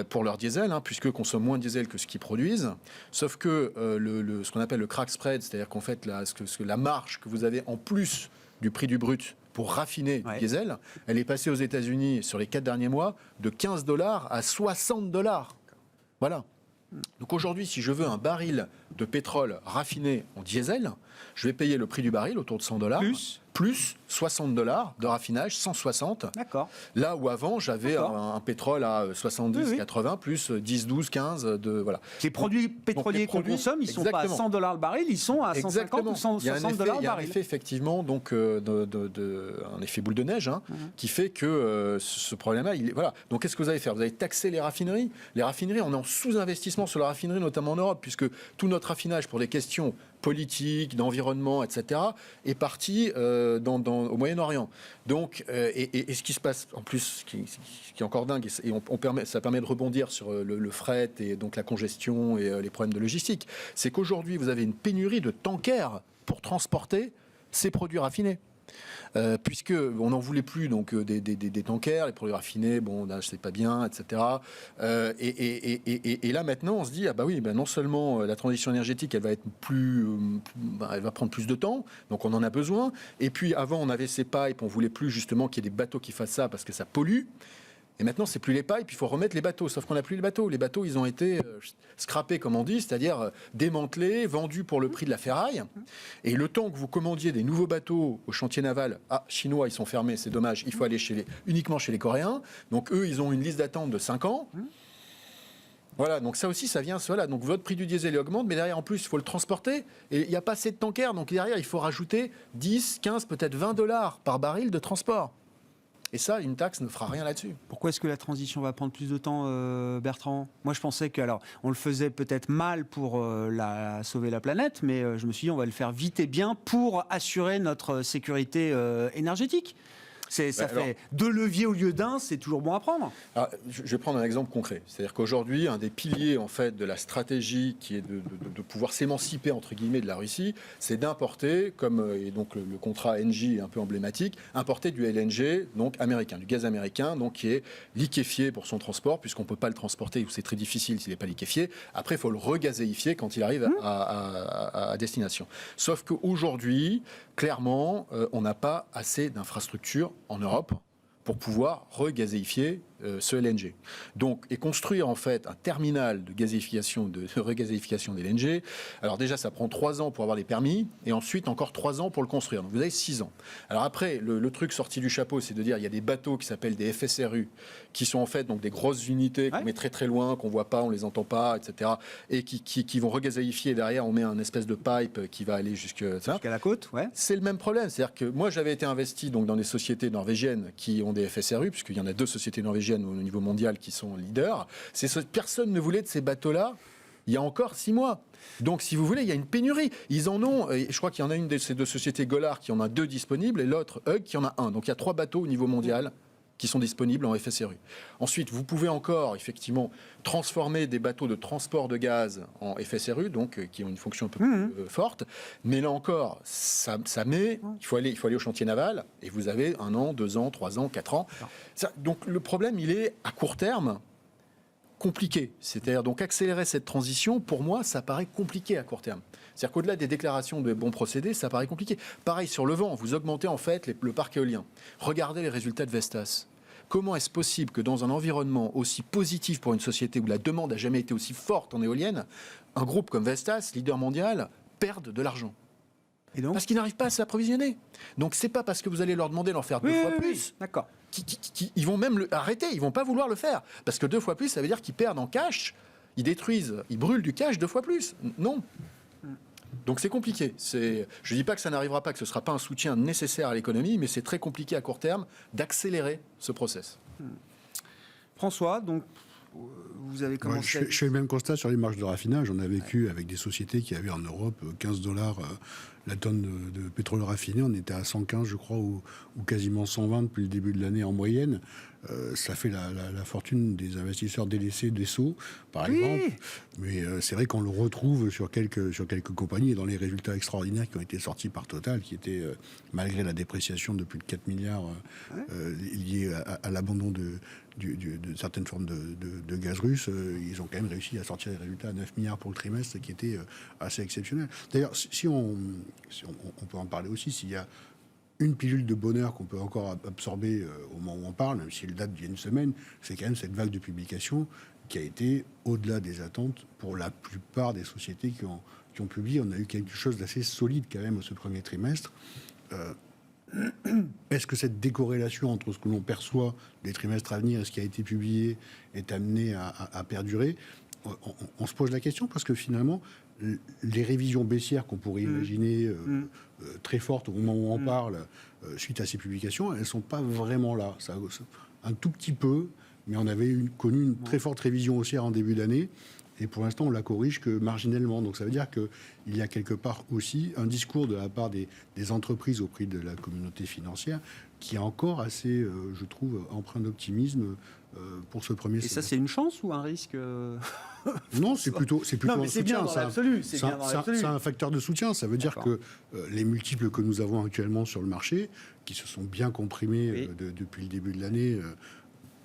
pour leur diesel, puisque consomment moins de diesel que ce qu'ils produisent. Sauf que ce qu'on appelle le crack spread, c'est-à-dire qu'en fait, la marge que vous avez en plus du prix du brut pour raffiner du diesel, elle est passée aux États-Unis sur les 4 derniers mois de $15 à $60. Voilà. Donc aujourd'hui, si je veux un baril de pétrole raffiné en diesel, je vais payer le prix du baril autour de $100, plus $60 de raffinage, 160. D'accord. Là où avant, j'avais un pétrole à 70, 80, plus 10, 12, 15. Voilà. Les produits pétroliers qu'on consomme, ils ne sont pas à $100 le baril, ils sont à 150 ou 160 $ le baril. Il y a un effet, effectivement, donc, un effet boule de neige, qui fait que ce problème-là, voilà. Donc qu'est-ce que vous allez faire ? Vous allez taxer les raffineries. Les raffineries, on est en sous-investissement sur la raffinerie, notamment en Europe, puisque tout notre raffinage pour des questions politiques, d'environnement, etc., est parti au Moyen-Orient. Donc, et ce qui se passe, en plus, ce qui est encore dingue, et ça permet de rebondir sur le fret et donc la congestion et les problèmes de logistique, c'est qu'aujourd'hui, vous avez une pénurie de tankers pour transporter ces produits raffinés. Puisque on n'en voulait plus donc des tankers, les produits raffinés, bon, là, c'est pas bien, etc. Et là maintenant, on se dit non seulement la transition énergétique, elle va être elle va prendre plus de temps, donc on en a besoin. Et puis avant, on avait ces pipes, on voulait plus justement qu'il y ait des bateaux qui fassent ça parce que ça pollue. Et maintenant, c'est plus les pipes, il faut remettre les bateaux. Sauf qu'on n'a plus les bateaux. Les bateaux, ils ont été scrappés, comme on dit, c'est-à-dire démantelés, vendus pour le prix de la ferraille. Et le temps que vous commandiez des nouveaux bateaux au chantier naval, chinois, ils sont fermés, c'est dommage, il faut aller uniquement chez les Coréens. Donc eux, ils ont une liste d'attente de 5 ans. Voilà, donc ça aussi, ça vient. Voilà, donc votre prix du diesel augmente, mais derrière, en plus, il faut le transporter. Et il n'y a pas assez de tankers. Donc derrière, il faut rajouter 10, 15, peut-être $20 par baril de transport. Et ça, une taxe ne fera rien là-dessus. Pourquoi est-ce que la transition va prendre plus de temps, Bertrand ? Moi, je pensais on le faisait peut-être mal pour sauver la planète, mais je me suis dit, on va le faire vite et bien pour assurer notre sécurité énergétique. Ça fait 2 leviers au lieu d'un, c'est toujours bon à prendre. Alors, je vais prendre un exemple concret. C'est-à-dire qu'aujourd'hui, un des piliers en fait, de la stratégie qui est de pouvoir s'émanciper entre guillemets de la Russie, c'est d'importer, et donc le contrat Engie est un peu emblématique, importer du LNG, donc américain, du gaz américain, donc qui est liquéfié pour son transport, puisqu'on ne peut pas le transporter, ou c'est très difficile s'il n'est pas liquéfié. Après, il faut le regazéifier quand il arrive à destination. Sauf qu'aujourd'hui, clairement, on n'a pas assez d'infrastructures en Europe pour pouvoir regazéifier ce LNG. Donc, et construire en fait un terminal de gazéification, de regazéification d'LNG. Alors déjà, ça prend 3 ans pour avoir les permis, et ensuite encore 3 ans pour le construire. Donc vous avez 6 ans. Alors après, le truc sorti du chapeau, c'est de dire il y a des bateaux qui s'appellent des FSRU, qui sont en fait donc des grosses unités qu'on met très très loin, qu'on voit pas, on les entend pas, etc. Et qui vont regazéifier. Derrière, on met un espèce de pipe qui va aller jusqu'à la côte. Ouais. C'est le même problème. C'est-à-dire que moi, j'avais été investi donc dans des sociétés norvégiennes qui ont des FSRU, puisqu'il y en a 2 sociétés norvégiennes au niveau mondial qui sont leaders. Personne ne voulait de ces bateaux-là il y a encore 6 mois. Donc, si vous voulez, il y a une pénurie. Ils en ont, je crois qu'il y en a une de ces deux sociétés, Golar, qui en a 2 disponibles, et l'autre, Hug, qui en a 1. Donc, il y a 3 bateaux au niveau mondial qui sont disponibles en FSRU. Ensuite, vous pouvez encore, effectivement, transformer des bateaux de transport de gaz en FSRU, donc qui ont une fonction un peu plus forte. Mais là encore, ça met, il faut aller au chantier naval, et vous avez 1 an, 2 ans, 3 ans, 4 ans. Donc, le problème, il est à court terme compliqué. C'est-à-dire, donc, accélérer cette transition, pour moi, ça paraît compliqué à court terme. C'est-à-dire qu'au-delà des déclarations de bons procédés, ça paraît compliqué. Pareil, sur le vent, vous augmentez en fait le parc éolien. Regardez les résultats de Vestas. Comment est-ce possible que dans un environnement aussi positif pour une société où la demande n'a jamais été aussi forte en éolienne, un groupe comme Vestas, leader mondial, perde de l'argent ? Et donc Parce qu'ils n'arrivent pas à s'approvisionner. Donc, c'est pas parce que vous allez leur demander d'en faire 2 fois plus. D'accord. Ils vont même arrêter, ils vont pas vouloir le faire. Parce que 2 fois plus, ça veut dire qu'ils perdent en cash, ils détruisent, ils brûlent du cash 2 fois plus. Non. Donc c'est compliqué. Je ne dis pas que ça n'arrivera pas, que ce ne sera pas un soutien nécessaire à l'économie, mais c'est très compliqué à court terme d'accélérer ce process. François, donc vous avez commencé... Je fais le même constat sur les marges de raffinage. On a vécu avec des sociétés qui avaient en Europe $15 la tonne de pétrole raffiné. On était à 115, je crois, ou quasiment 120 depuis le début de l'année en moyenne. Ça fait la fortune des investisseurs délaissés d'Esso, par exemple. Mais c'est vrai qu'on le retrouve sur quelques compagnies et dans les résultats extraordinaires qui ont été sortis par Total, qui étaient, malgré la dépréciation de plus de 4 milliards liée à l'abandon de certaines formes de gaz russe, ils ont quand même réussi à sortir des résultats à 9 milliards pour le trimestre, qui était assez exceptionnel. D'ailleurs, si on peut en parler aussi, s'il y a une pilule de bonheur qu'on peut encore absorber au moment où on parle, même si elle date d'il y a une semaine, c'est quand même cette vague de publication qui a été au-delà des attentes pour la plupart des sociétés qui ont publié. On a eu quelque chose d'assez solide quand même ce premier trimestre. Est-ce que cette décorrélation entre ce que l'on perçoit des trimestres à venir et ce qui a été publié est amenée à perdurer ? On se pose la question parce que finalement, les révisions baissières qu'on pourrait imaginer très fortes au moment où on parle suite à ces publications, elles ne sont pas vraiment là. Ça, un tout petit peu, mais on avait connu une très forte révision haussière en début d'année. Et pour l'instant, on la corrige que marginalement. Donc ça veut dire qu'il y a quelque part aussi un discours de la part des entreprises auprès de la communauté financière qui est encore assez, je trouve, empreint d'optimisme pour ce premier semestre. Et ça, c'est une chance ou un risque Non, c'est plutôt non, mais un c'est bien soutien. dans l'absolu. C'est un facteur de soutien. Ça veut dire que les multiples que nous avons actuellement sur le marché, qui se sont bien comprimés depuis le début de l'année,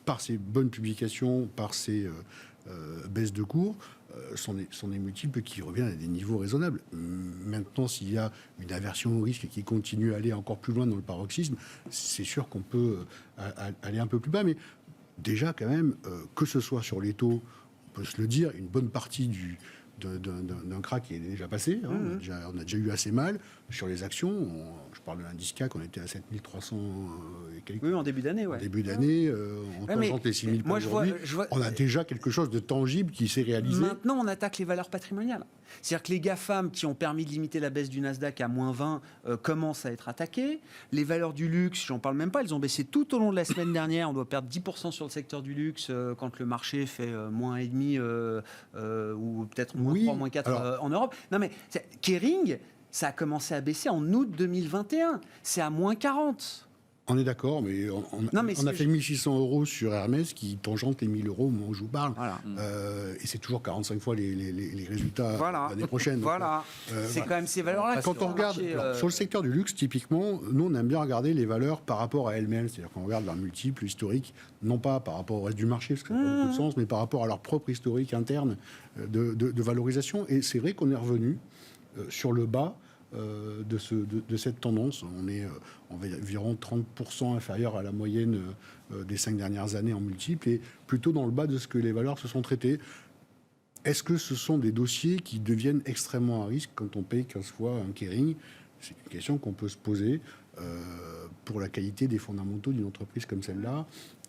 par ces bonnes publications, par ces baisses de cours, sont des multiples qui reviennent à des niveaux raisonnables. Maintenant, s'il y a une aversion au risque qui continue à aller encore plus loin dans le paroxysme, c'est sûr qu'on peut aller un peu plus bas. Mais déjà, quand même, que ce soit sur les taux, on peut se le dire, une bonne partie d'un crack est déjà passé. On a déjà eu assez mal. Sur les actions, je parle de l'indice CAC, on était à 7300 et quelques. Oui, en début d'année, En début d'année, on tangente les 6000 points aujourd'hui. On a déjà quelque chose de tangible qui s'est réalisé. Maintenant, on attaque les valeurs patrimoniales. C'est-à-dire que les GAFAM qui ont permis de limiter la baisse du Nasdaq à moins 20 commencent à être attaquées. Les valeurs du luxe, j'en parle même pas, elles ont baissé tout au long de la semaine dernière. On doit perdre 10% sur le secteur du luxe quand le marché fait moins 1,5 ou peut-être moins 3, moins 4 en Europe. Non mais, Kering, ça a commencé à baisser en août 2021. C'est à moins 40. On est d'accord, mais on a fait 1600 € sur Hermès qui tangente les 1000 € au moment où je vous parle. Voilà. Et c'est toujours 45 fois les résultats l'année prochaine. Voilà. C'est quand même ces valeurs-là. Quand on regarde sur le secteur du luxe, typiquement, nous, on aime bien regarder les valeurs par rapport à elles-mêmes. C'est-à-dire qu'on regarde leur multiple historique, non pas par rapport au reste du marché, parce que ça n'a pas beaucoup de sens, mais par rapport à leur propre historique interne de valorisation. Et c'est vrai qu'on est revenu sur le bas de cette tendance. On est environ 30% inférieur à la moyenne des 5 dernières années en multiples et plutôt dans le bas de ce que les valeurs se sont traitées. Est-ce que ce sont des dossiers qui deviennent extrêmement à risque quand on paye 15 fois un Kering ? C'est une question qu'on peut se poser pour la qualité des fondamentaux d'une entreprise comme celle-là.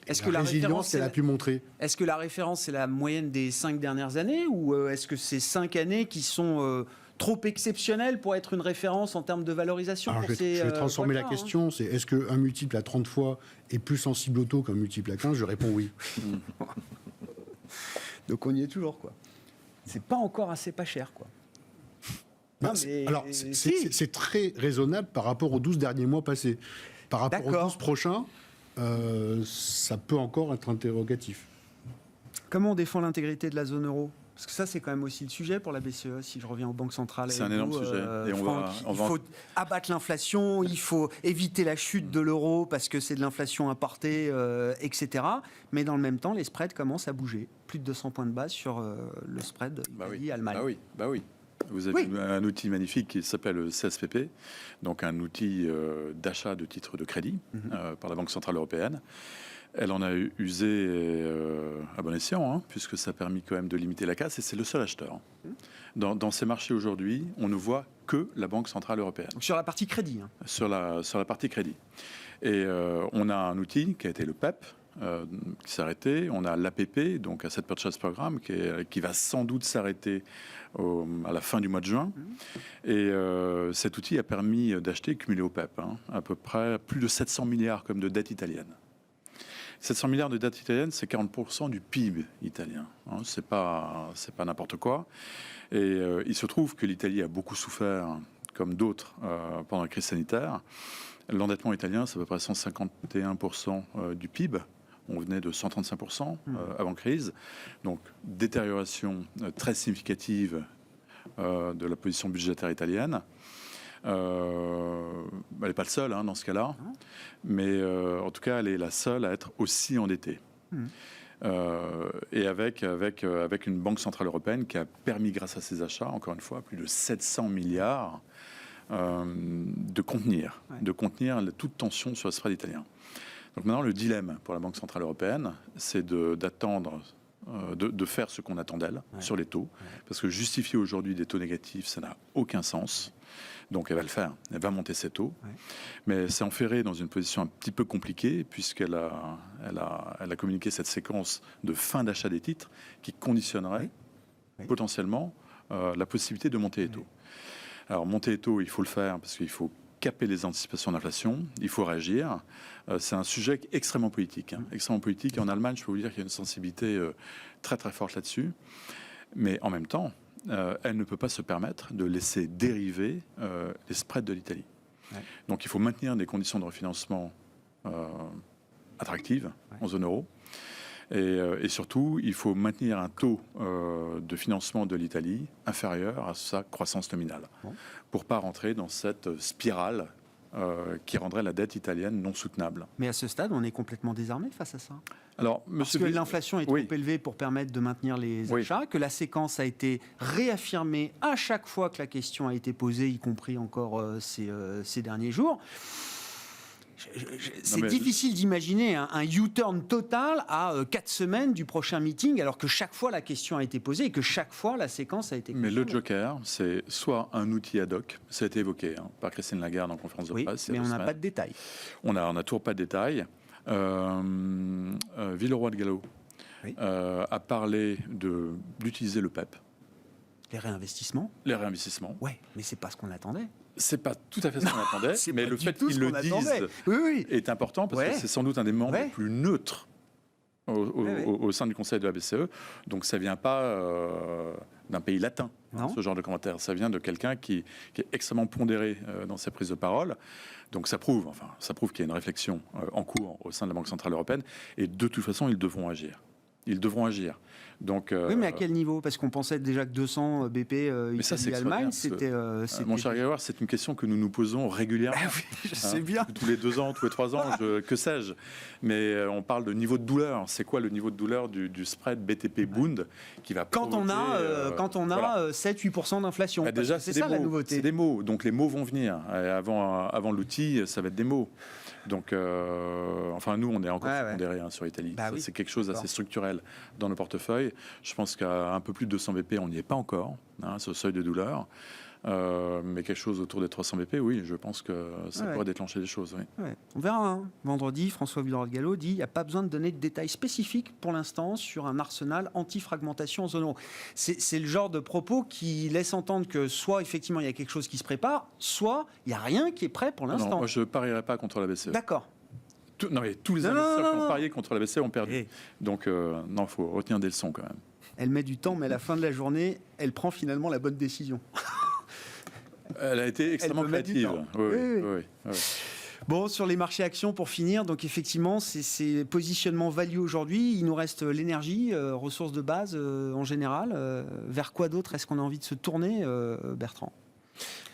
Est-ce que la résilience qu'elle a pu montrer. Est-ce que la référence, c'est la moyenne des 5 dernières années ou est-ce que c'est 5 années qui sont trop exceptionnelles pour être une référence en termes de valorisation? Alors, je vais transformer la question. C'est est-ce qu'un multiple à 30 fois est plus sensible au taux qu'un multiple à 15 ? Je réponds oui. Donc on y est toujours, quoi. c'est pas encore assez pas cher, quoi. Non, mais Alors, c'est très raisonnable par rapport aux 12 derniers mois passés. Par rapport aux 12 prochains, ça peut encore être interrogatif. Comment on défend l'intégrité de la zone euro? Parce que ça, c'est quand même aussi le sujet pour la BCE, si je reviens aux banques centrales. C'est un énorme sujet. Et Il faut abattre l'inflation, il faut éviter la chute de l'euro parce que c'est de l'inflation importée, etc. Mais dans le même temps, les spreads commencent à bouger. Plus de 200 points de base sur le spread Italie-Allemagne. Bah oui. Vous avez un outil magnifique qui s'appelle le CSPP, donc un outil d'achat de titres de crédit par la Banque Centrale Européenne. Elle en a usé à bon escient, puisque ça a permis quand même de limiter la casse, et c'est le seul acheteur. Dans ces marchés aujourd'hui, on ne voit que la Banque Centrale Européenne. Donc sur la partie crédit. Sur la partie crédit. Et on a un outil qui a été le PEP, qui s'est arrêté. On a l'APP, donc Asset Purchase Programme, qui va sans doute s'arrêter à la fin du mois de juin. Et cet outil a permis d'acheter, cumulé au PEP, à peu près plus de 700 milliards comme de dette italienne. 700 milliards de dette italienne, c'est 40% du PIB italien. C'est pas n'importe quoi. Et il se trouve que l'Italie a beaucoup souffert, comme d'autres, pendant la crise sanitaire. L'endettement italien, c'est à peu près 151% du PIB. On venait de 135% avant crise. Donc, détérioration très significative de la position budgétaire italienne. Elle n'est pas le seul dans ce cas-là, mais en tout cas, elle est la seule à être aussi endettée. Et avec une banque centrale européenne qui a permis, grâce à ses achats, encore une fois, plus de 700 milliards, de contenir toute tension sur le spread italien. Donc maintenant, le dilemme pour la Banque centrale européenne, c'est d'attendre, de faire ce qu'on attend d'elle sur les taux, parce que justifier aujourd'hui des taux négatifs, ça n'a aucun sens. Donc elle va le faire, elle va monter ses taux, mais c'est enferré dans une position un petit peu compliquée puisqu'elle a communiqué cette séquence de fin d'achat des titres qui conditionnerait potentiellement la possibilité de monter les taux. Alors monter les taux, il faut le faire parce qu'il faut caper les anticipations d'inflation, il faut réagir. C'est un sujet extrêmement politique. Extrêmement politique. Et en Allemagne, je peux vous dire qu'il y a une sensibilité très très forte là-dessus. Mais en même temps, elle ne peut pas se permettre de laisser dériver les spreads de l'Italie. Donc il faut maintenir des conditions de refinancement attractives en zone euro. Et surtout, il faut maintenir un taux de financement de l'Italie inférieur à sa croissance nominale pour ne pas rentrer dans cette spirale qui rendrait la dette italienne non soutenable. Mais à ce stade, on est complètement désarmé face à ça. Alors, parce que l'inflation est trop élevée pour permettre de maintenir les achats, que la séquence a été réaffirmée à chaque fois que la question a été posée, y compris encore ces derniers jours. C'est difficile d'imaginer un U-turn total à 4 semaines du prochain meeting, alors que chaque fois la question a été posée et que chaque fois la séquence a été confirmée. Mais le joker, c'est soit un outil ad hoc, ça a été évoqué par Christine Lagarde en conférence de presse. Mais on n'a pas de détails. On n'a toujours pas de détails. Villeroy de Galhau a parlé d'utiliser le PEP. Les réinvestissements. Oui, mais c'est pas ce qu'on attendait. C'est pas tout à fait ce qu'on attendait, mais le fait qu'ils le disent est important parce que c'est sans doute un des membres les plus neutres au sein du Conseil de la BCE. Donc ça vient pas d'un pays latin, ce genre de commentaire. Ça vient de quelqu'un qui est extrêmement pondéré dans ses prises de parole. Donc ça prouve qu'il y a une réflexion en cours au sein de la Banque centrale européenne. Et de toute façon, ils devront agir. Donc, oui, mais à quel niveau? Parce qu'on pensait déjà que 200 BP Italie-Allemagne, c'était... Mon cher Grégoire, c'est une question que nous nous posons régulièrement. Je sais bien. Tous les 2 ans, tous les 3 ans, que sais-je. Mais on parle de niveau de douleur. C'est quoi le niveau de douleur du spread BTP-Bund qui va quand on a 7-8% d'inflation. Déjà, c'est ça la nouveauté. C'est des mots. Donc les mots vont venir. Avant l'outil, ça va être des mots. Donc, nous, on est encore pondéré sur l'Italie. C'est quelque chose d'assez structurel dans nos portefeuilles. Je pense qu'à un peu plus de 200 BP, on n'y est pas encore, sur le seuil de douleur. Mais quelque chose autour des 300 BP, oui, je pense que ça pourrait déclencher des choses. Oui. On verra. Vendredi, François Villeroy de Galhau dit qu'il n'y a pas besoin de donner de détails spécifiques pour l'instant sur un arsenal anti-fragmentation en zone euro. C'est le genre de propos qui laisse entendre que soit effectivement il y a quelque chose qui se prépare, soit il n'y a rien qui est prêt pour l'instant. Non, moi je ne parierai pas contre la BCE. D'accord. Tous les investisseurs qui ont parié contre la BCE ont perdu. Donc, il faut retenir des leçons quand même. Elle met du temps, mais à la fin de la journée, elle prend finalement la bonne décision. Elle a été extrêmement peut mettre du créative. temps. Oui. Bon, sur les marchés actions, pour finir, donc effectivement, c'est positionnement value aujourd'hui. Il nous reste l'énergie, ressources de base en général. Vers quoi d'autre est-ce qu'on a envie de se tourner, Bertrand?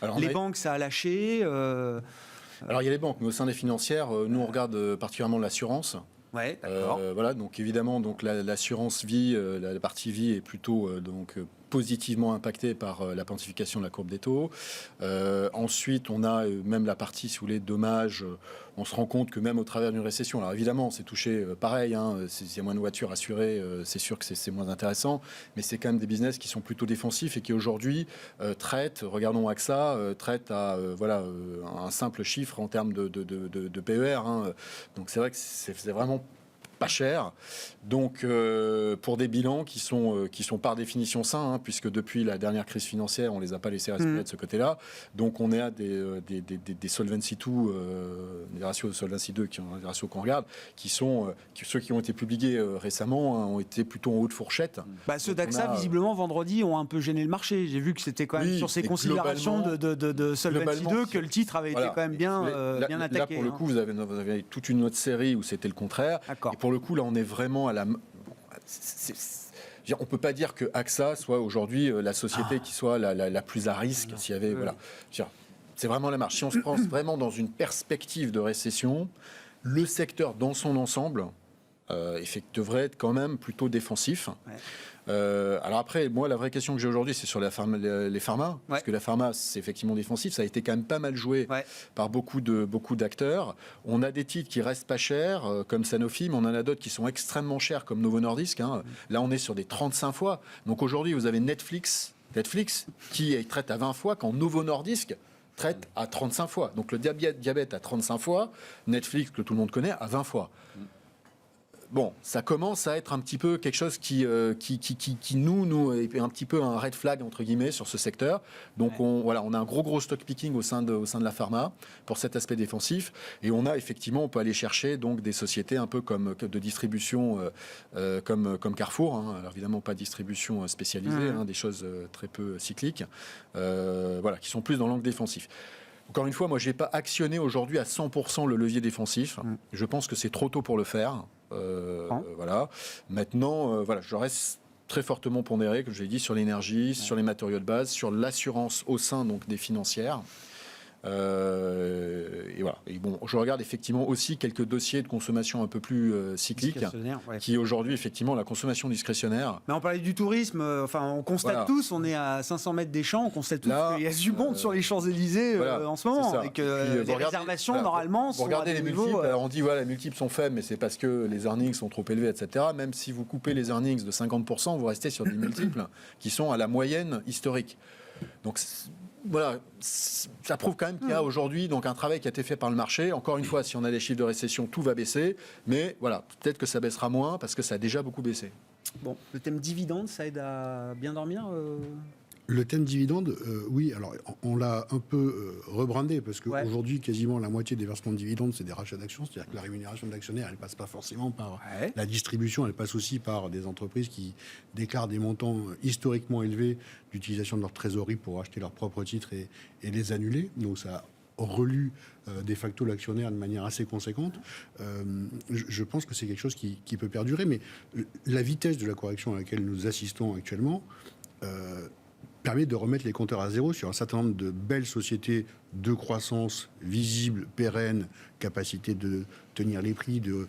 Alors, les banques, ça a lâché. Alors il y a les banques, mais au sein des financières, nous on regarde particulièrement l'assurance. Ouais, d'accord. Voilà, donc évidemment, donc l'assurance vie, la partie vie est plutôt positivement impactée par la pontification de la courbe des taux. Ensuite, on a même la partie, si vous voulez, dommages. On se rend compte que même au travers d'une récession, alors évidemment, c'est touché pareil, s'il y a moins de voitures assurées, c'est sûr que c'est moins intéressant, mais c'est quand même des business qui sont plutôt défensifs et qui aujourd'hui traitent, regardons AXA, traitent à un simple chiffre en termes de PER. Donc c'est vrai que c'est vraiment pas cher, donc pour des bilans qui sont par définition sains, puisque depuis la dernière crise financière, on les a pas laissés respirer de ce côté-là. Donc on est à des Solvency 2, des ratios de Solvency 2, qui ont des ratios qu'on regarde, qui sont ceux qui ont été publiés récemment, ont été plutôt en haute fourchette. Ceux d'AXA, visiblement, vendredi, ont un peu gêné le marché. J'ai vu que c'était quand même sur ces considérations de Solvency 2 que le titre avait été quand même bien attaqué. Là, pour le coup, vous avez toute une autre série où c'était le contraire. Et pour le coup, là, on est vraiment à la... On ne peut pas dire que AXA soit aujourd'hui la société qui soit la plus à risque. S'il y avait, c'est vraiment la marche. Si on se prend vraiment dans une perspective de récession, le secteur dans son ensemble devrait être quand même plutôt défensif. Alors après, moi, la vraie question que j'ai aujourd'hui, c'est sur les pharma, parce que la pharma, c'est effectivement défensif. Ça a été quand même pas mal joué par beaucoup d'acteurs. On a des titres qui restent pas chers, comme Sanofi, mais on en a d'autres qui sont extrêmement chers, comme Novo Nordisk. Là, on est sur des 35 fois. Donc aujourd'hui, vous avez Netflix qui traite à 20 fois, quand Novo Nordisk traite à 35 fois. Donc le diabète à 35 fois, Netflix, que tout le monde connaît, à 20 fois. Bon, ça commence à être un petit peu quelque chose qui nous est un petit peu un red flag entre guillemets sur ce secteur. Donc on a un gros stock picking au sein de la pharma pour cet aspect défensif, et on a effectivement, on peut aller chercher donc des sociétés un peu comme de distribution comme Carrefour. Alors évidemment pas distribution spécialisée, des choses très peu cycliques, qui sont plus dans l'angle défensif. Encore une fois, moi, je n'ai pas actionné aujourd'hui à 100% le levier défensif. Je pense que c'est trop tôt pour le faire. Maintenant, je reste très fortement pondéré, comme je l'ai dit, sur l'énergie, sur les matériaux de base, sur l'assurance au sein donc, des financières. Et bon, je regarde effectivement aussi quelques dossiers de consommation un peu plus cycliques, qui aujourd'hui, effectivement, la consommation discrétionnaire. Mais on parlait du tourisme, on constate tous, on est à 500 mètres des champs, on constate tous qu'il y a du monde sur les Champs-Élysées en ce moment, et que les réservations, normalement, sont regardez à les des multiples, on dit, les multiples sont faibles, mais c'est parce que les earnings sont trop élevés, etc. Même si vous coupez les earnings de 50%, vous restez sur des multiples qui sont à la moyenne historique. Donc, ça prouve quand même qu'il y a aujourd'hui donc un travail qui a été fait par le marché. Encore une fois, si on a des chiffres de récession, tout va baisser. Mais peut-être que ça baissera moins parce que ça a déjà beaucoup baissé. Bon, le thème dividende, ça aide à bien dormir Le thème dividende, oui, alors on l'a un peu rebrandé parce qu'aujourd'hui, quasiment la moitié des versements de dividendes, c'est des rachats d'actions. C'est-à-dire que la rémunération de l'actionnaire, elle passe pas forcément par la distribution, elle passe aussi par des entreprises qui déclarent des montants historiquement élevés d'utilisation de leur trésorerie pour acheter leurs propres titres et les annuler. Donc ça relue de facto l'actionnaire de manière assez conséquente. Je pense que c'est quelque chose qui peut perdurer, mais la vitesse de la correction à laquelle nous assistons actuellement permet de remettre les compteurs à zéro sur un certain nombre de belles sociétés de croissance visible, pérenne, capacité de tenir les prix, de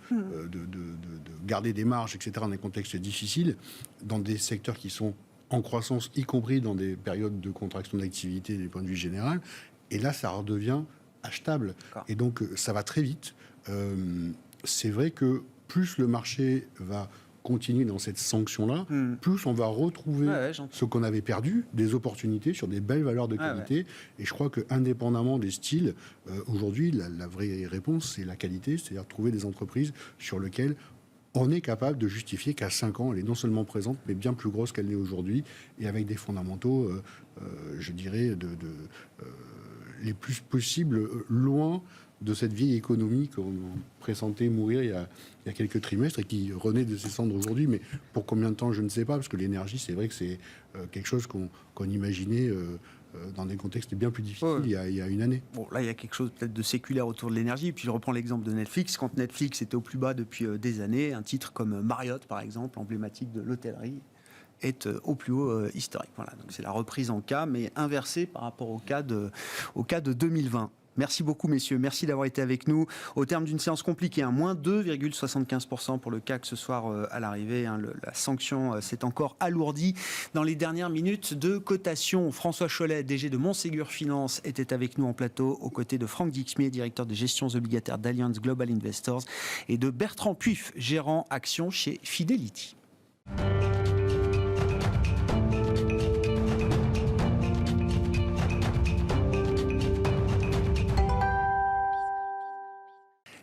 garder des marges, etc., dans des contextes difficiles, dans des secteurs qui sont en croissance, y compris dans des périodes de contraction d'activité du point de vue général. Et là, ça redevient achetable. Et donc, ça va très vite. C'est vrai que plus le marché va continuer dans cette sanction-là, plus on va retrouver ce qu'on avait perdu, des opportunités sur des belles valeurs de qualité. Et je crois qu'indépendamment des styles, aujourd'hui, la vraie réponse, c'est la qualité, c'est-à-dire trouver des entreprises sur lesquelles on est capable de justifier qu'à 5 ans, elle est non seulement présente, mais bien plus grosse qu'elle n'est aujourd'hui, et avec des fondamentaux, je dirais, les plus possibles loin de cette vieille économie qu'on pressentait mourir il y a quelques trimestres et qui renaît de ses cendres aujourd'hui. Mais pour combien de temps, je ne sais pas, parce que l'énergie, c'est vrai que c'est quelque chose qu'on imaginait dans des contextes bien plus difficiles il y a une année. Bon, là, il y a quelque chose peut-être de séculaire autour de l'énergie. Puis je reprends l'exemple de Netflix. Quand Netflix était au plus bas depuis des années, un titre comme Marriott, par exemple, emblématique de l'hôtellerie, est au plus haut historique. Voilà, donc c'est la reprise en cas, mais inversée par rapport au cas de 2020. Merci beaucoup, messieurs. Merci d'avoir été avec nous. Au terme d'une séance compliquée, moins 2,75% pour le CAC ce soir à l'arrivée. La sanction s'est encore alourdie dans les dernières minutes de cotation. François Chollet, DG de Montségur Finance, était avec nous en plateau, aux côtés de Franck Dixmier, directeur de gestion obligataire d'Allianz Global Investors, et de Bertrand Puif, gérant actions chez Fidelity.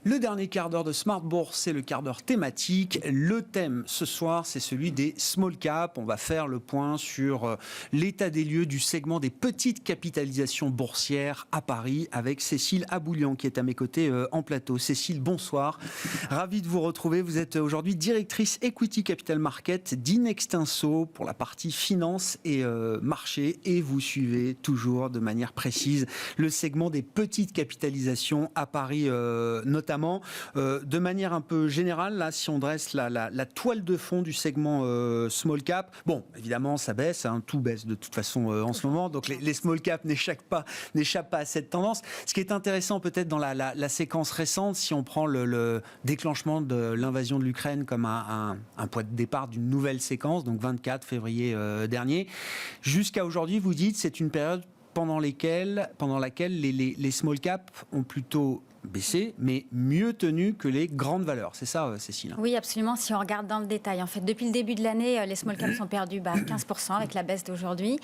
Le dernier quart d'heure de Smart Bourse, c'est le quart d'heure thématique. Le thème ce soir, c'est celui des small caps. On va faire le point sur l'état des lieux du segment des petites capitalisations boursières à Paris avec Cécile Aboulian qui est à mes côtés en plateau. Cécile, bonsoir. Ravi de vous retrouver. Vous êtes aujourd'hui directrice Equity Capital Market d'Inextinso pour la partie finance et marché, et vous suivez toujours de manière précise le segment des petites capitalisations à Paris notamment. De manière un peu générale, là, si on dresse la toile de fond du segment small cap, bon, évidemment, ça baisse, tout baisse de toute façon en ce moment, donc les small cap n'échappent pas à cette tendance. Ce qui est intéressant peut-être dans la séquence récente, si on prend le déclenchement de l'invasion de l'Ukraine comme un point de départ d'une nouvelle séquence, donc 24 février dernier, jusqu'à aujourd'hui, vous dites, c'est une période pendant laquelle les small caps ont plutôt baissé, mais mieux tenu que les grandes valeurs. C'est ça, Cécile? Oui, absolument. Si on regarde dans le détail, en fait, depuis le début de l'année, les small caps sont perdus 15% avec la baisse d'aujourd'hui.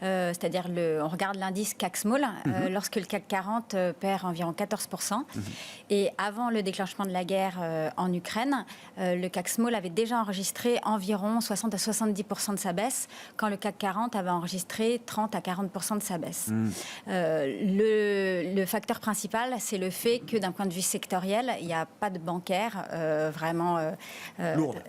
C'est-à-dire, on regarde l'indice CAC Small, lorsque le CAC 40 perd environ 14%. Et avant le déclenchement de la guerre en Ukraine, le CAC Small avait déjà enregistré environ 60 à 70% de sa baisse, quand le CAC 40 avait enregistré 30 à 40% de sa baisse. Le facteur principal, c'est le fait que d'un point de vue sectoriel, il n'y a pas de bancaire vraiment lourde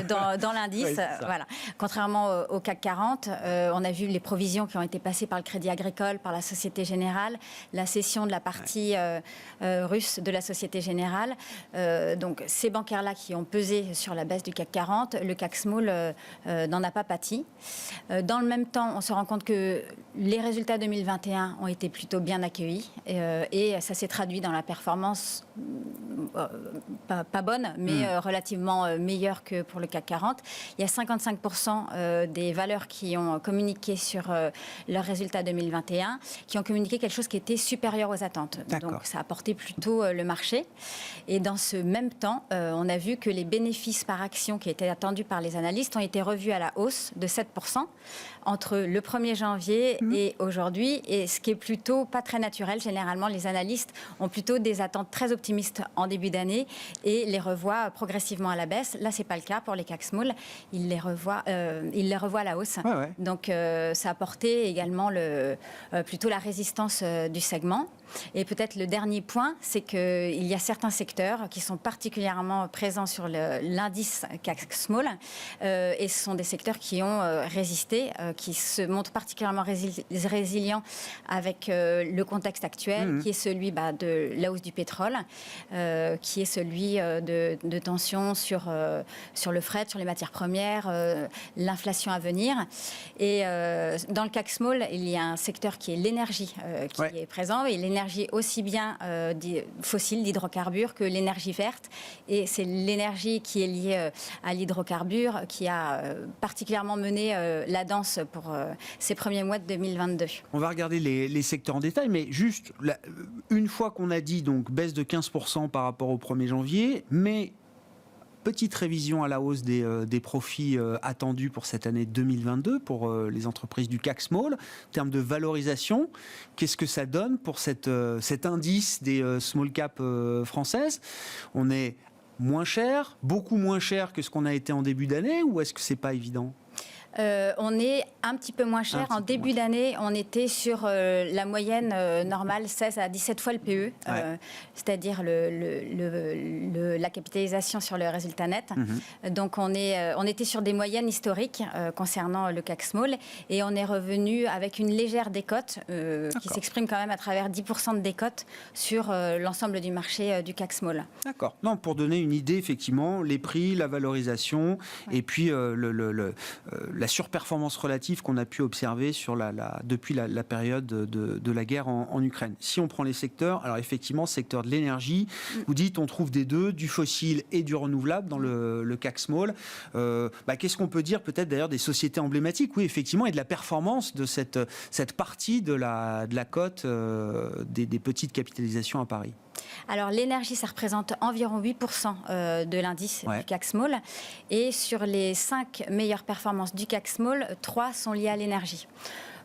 dans l'indice. Oui, voilà. Contrairement au CAC 40, on a vu les provisions qui ont été passées par le Crédit Agricole, par la Société Générale, la cession de la partie russe de la Société Générale. Donc ces bancaires-là qui ont pesé sur la baisse du CAC 40, le CAC Small n'en a pas pâti. Dans le même temps, on se rend compte que les résultats 2021 ont été plutôt bien accueillis et ça s'est traduit dans la performance pas bonne, mais relativement meilleure que pour le CAC 40. Il y a 55% des valeurs qui ont communiqué sur leurs résultats 2021, qui ont communiqué quelque chose qui était supérieur aux attentes. D'accord. Donc ça a porté plutôt le marché. Et dans ce même temps, on a vu que les bénéfices par action qui étaient attendus par les analystes ont été revus à la hausse de 7% entre le 1er janvier et aujourd'hui, et ce qui est plutôt pas très naturel. Généralement, les analystes ont plutôt des attentes très optimistes en début d'année et les revoient progressivement à la baisse. Là, c'est pas le cas pour les CAC Small. Ils les revoient à la hausse. Ouais. Donc, ça a porté également plutôt la résistance du segment. Et peut-être le dernier point, c'est qu'il y a certains secteurs qui sont particulièrement présents sur l'indice CAC Small, et ce sont des secteurs qui ont résisté, qui se montrent particulièrement résilients avec le contexte actuel, qui est celui de la hausse du pétrole, qui est celui de tensions sur le fret, sur les matières premières, l'inflation à venir. Et dans le CAC Small, il y a un secteur qui est l'énergie qui est présent, et l'énergie aussi bien fossile, d'hydrocarbures, que l'énergie verte. Et c'est l'énergie qui est liée à l'hydrocarbure qui a particulièrement mené la danse pour ces premiers mois de 2022. On va regarder les secteurs en détail, mais juste, une fois qu'on a dit donc baisse de 15% par rapport au 1er janvier, mais petite révision à la hausse des profits attendus pour cette année 2022 pour les entreprises du CAC Small. En termes de valorisation, qu'est-ce que ça donne pour cet indice des small cap françaises? On est moins cher, beaucoup moins cher que ce qu'on a été en début d'année, ou est-ce que c'est pas évident? On est Un petit peu moins cher. En début d'année, on était sur la moyenne normale, 16 à 17 fois le PE, c'est-à-dire la capitalisation sur le résultat net. Donc on était sur des moyennes historiques concernant le CAC Small et on est revenu avec une légère décote qui s'exprime quand même à travers 10% de décote sur l'ensemble du marché du CAC Small. D'accord. Non, pour donner une idée, effectivement, les prix, la valorisation et puis la surperformance relative qu'on a pu observer depuis la période de la guerre en Ukraine. Si on prend les secteurs, alors effectivement, secteur de l'énergie, vous dites on trouve des deux, du fossile et du renouvelable dans le CAC Small. Qu'est-ce qu'on peut dire peut-être d'ailleurs des sociétés emblématiques? Oui, effectivement, et de la performance de cette partie de la cote des petites capitalisations à Paris. Alors l'énergie, ça représente environ 8% de l'indice du CAC Small. Et sur les 5 meilleures performances du CAC Small, 3 sont liées à l'énergie.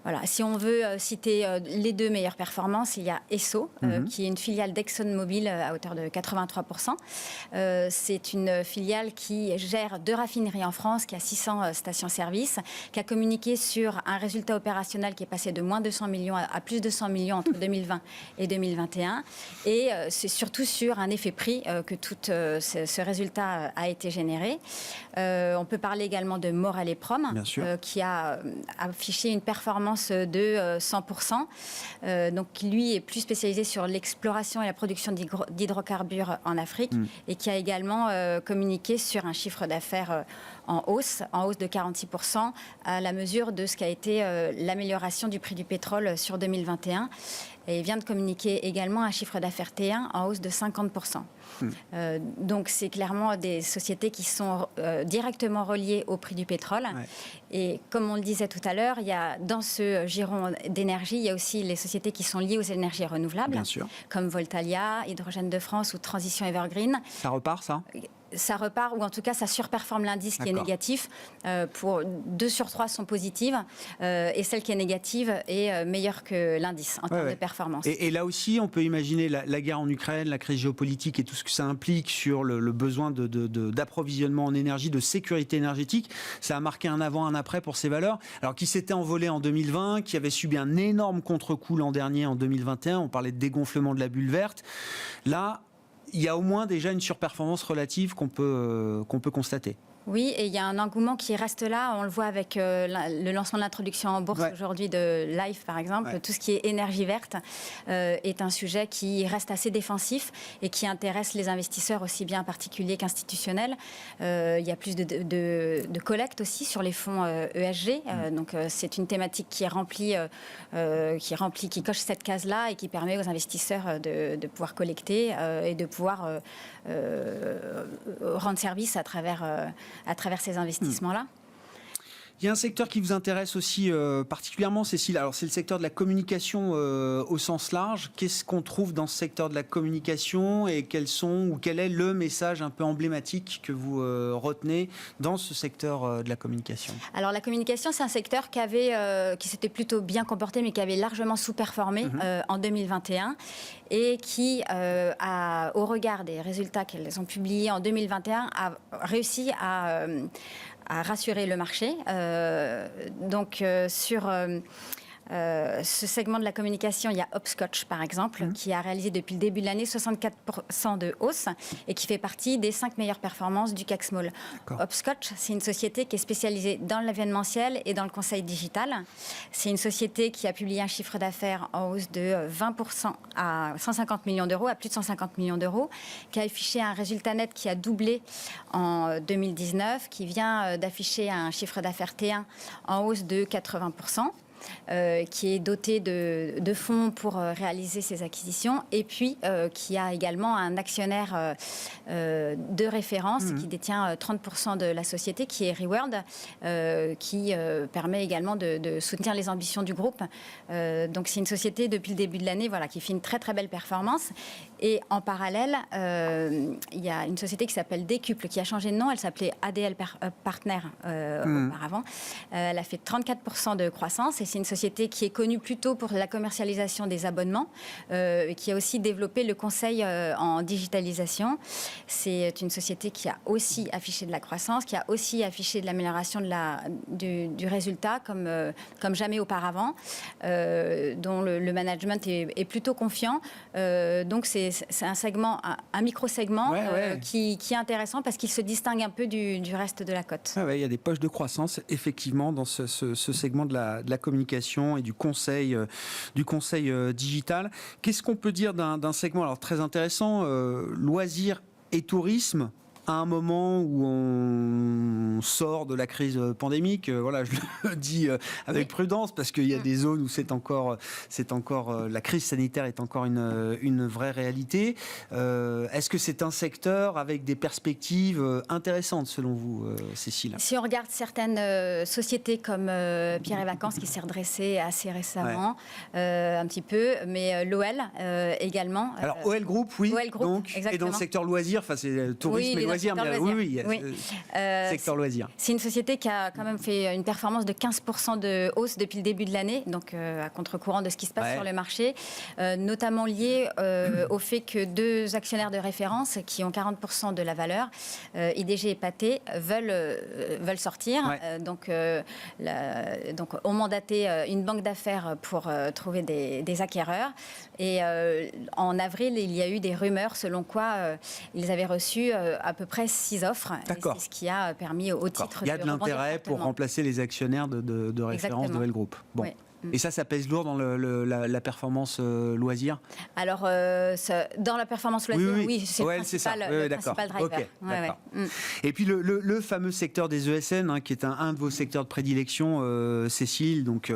Voilà. Si on veut citer les 2 meilleures performances, il y a Esso, qui est une filiale d'ExxonMobil à hauteur de 83%. C'est une filiale qui gère 2 raffineries en France, qui a 600 stations-service, qui a communiqué sur un résultat opérationnel qui est passé de moins 200 millions à plus de 100 millions entre 2020 et 2021. Et c'est surtout sur un effet prix que tout ce résultat a été généré. On peut parler également de Morel et Prom, qui a affiché une performance de 100%. Donc, lui est plus spécialisé sur l'exploration et la production d'hydrocarbures en Afrique et qui a également communiqué sur un chiffre d'affaires en hausse de 46% à la mesure de ce qu'a été l'amélioration du prix du pétrole sur 2021. Et il vient de communiquer également un chiffre d'affaires T1 en hausse de 50%. Donc, c'est clairement des sociétés qui sont directement reliées au prix du pétrole. Et comme on le disait tout à l'heure, il y a dans ce giron d'énergie, il y a aussi les sociétés qui sont liées aux énergies renouvelables, comme Voltalia, Hydrogène de France ou Transition Evergreen. Ça repart, ça ? Ça repart, ou en tout cas, ça surperforme l'indice qui est négatif. Pour 2 sur 3 sont positives, et celle qui est négative est meilleure que l'indice en termes de performance. Et là aussi, on peut imaginer la guerre en Ukraine, la crise géopolitique et tout ce que ça implique sur le besoin d'approvisionnement en énergie, de sécurité énergétique. Ça a marqué un avant, un après pour ces valeurs. Alors, qui s'étaient envolées en 2020, qui avaient subi un énorme contre-coup l'an dernier, en 2021. On parlait de dégonflement de la bulle verte. Là, il y a au moins déjà une surperformance relative qu'on peut constater. Oui, et il y a un engouement qui reste là. On le voit avec le lancement de l'introduction en bourse aujourd'hui de Life, par exemple. Tout ce qui est énergie verte est un sujet qui reste assez défensif et qui intéresse les investisseurs aussi bien particuliers qu'institutionnels. Il y a plus de collecte aussi sur les fonds ESG. Donc c'est une thématique qui coche cette case-là et qui permet aux investisseurs de pouvoir collecter et de pouvoir rendre service à travers ces investissements-là. Il y a un secteur qui vous intéresse aussi particulièrement, Cécile. Alors, c'est le secteur de la communication au sens large. Qu'est-ce qu'on trouve dans ce secteur de la communication et quel est le message un peu emblématique que vous retenez dans ce secteur de la communication? Alors, la communication, c'est un secteur qui s'était plutôt bien comporté, mais qui avait largement sous-performé en 2021 et qui, au regard des résultats qu'elles ont publiés en 2021, a réussi à rassurer le marché. Sur ce segment de la communication, il y a Hopscotch, par exemple, qui a réalisé depuis le début de l'année 64% de hausse et qui fait partie des 5 meilleures performances du CAC Small. Hopscotch, c'est une société qui est spécialisée dans l'événementiel et dans le conseil digital. C'est une société qui a publié un chiffre d'affaires en hausse de 20% à 150 millions d'euros, à plus de 150 millions d'euros, qui a affiché un résultat net qui a doublé en 2019, qui vient d'afficher un chiffre d'affaires T1 en hausse de 80%. Qui est doté de fonds pour réaliser ces acquisitions et puis qui a également un actionnaire de référence qui détient 30% de la société, qui est Reworld, qui permet également de soutenir les ambitions du groupe. Donc c'est une société depuis le début de l'année qui fait une très très belle performance. Et en parallèle, il y a une société qui s'appelle Décuple, qui a changé de nom. Elle s'appelait ADL Partner auparavant. Elle a fait 34% de croissance et c'est une société qui est connue plutôt pour la commercialisation des abonnements, et qui a aussi développé le conseil en digitalisation. C'est une société qui a aussi affiché de la croissance, qui a aussi affiché de l'amélioration du résultat comme jamais auparavant, dont le management est plutôt confiant. Donc c'est un segment, un micro-segment qui est intéressant parce qu'il se distingue un peu du reste de la cote. Il y a des poches de croissance effectivement dans ce segment de la communication et du conseil digital. Qu'est-ce qu'on peut dire d'un segment alors très intéressant, loisirs et tourisme, à un moment où on sort de la crise pandémique, voilà, je le dis avec prudence parce qu'il y a des zones où c'est encore la crise sanitaire est encore une vraie réalité. Est-ce que c'est un secteur avec des perspectives intéressantes selon vous, Cécile? Si on regarde certaines sociétés comme Pierre et Vacances qui s'est redressée assez récemment, un petit peu, mais l'OL également. Alors OL Group, oui, OL Group, donc, et dans le secteur loisirs, enfin c'est tourisme et loisirs, mais oui, secteur loisirs. C'est une société qui a quand même fait une performance de 15% de hausse depuis le début de l'année, donc à contre-courant de ce qui se passe sur le marché, notamment lié au fait que deux actionnaires de référence qui ont 40% de la valeur, IDG et Pathé, veulent sortir. Donc ont mandaté une banque d'affaires pour trouver des acquéreurs. Et en avril, il y a eu des rumeurs selon quoi ils avaient reçu à peu près 6 offres. C'est ce qui a permis au titre il y a de l'intérêt pour remplacer les actionnaires de référence de OL Group. Bon. Et ça pèse lourd dans la performance loisir? Alors, dans la performance loisir, oui, c'est le principal driver. Okay, Et puis le fameux secteur des ESN, qui est un de vos secteurs de prédilection, Cécile, donc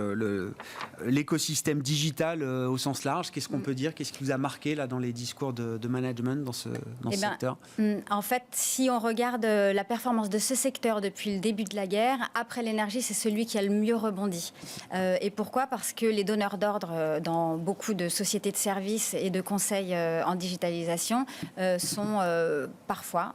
l'écosystème digital au sens large. Qu'est-ce qu'on peut dire? Qu'est-ce qui vous a marqué là, dans les discours de management dans ce secteur? En fait, si on regarde la performance de ce secteur depuis le début de la guerre, après l'énergie, c'est celui qui a le mieux rebondi. Et pourquoi? Parce que les donneurs d'ordre dans beaucoup de sociétés de services et de conseils en digitalisation sont parfois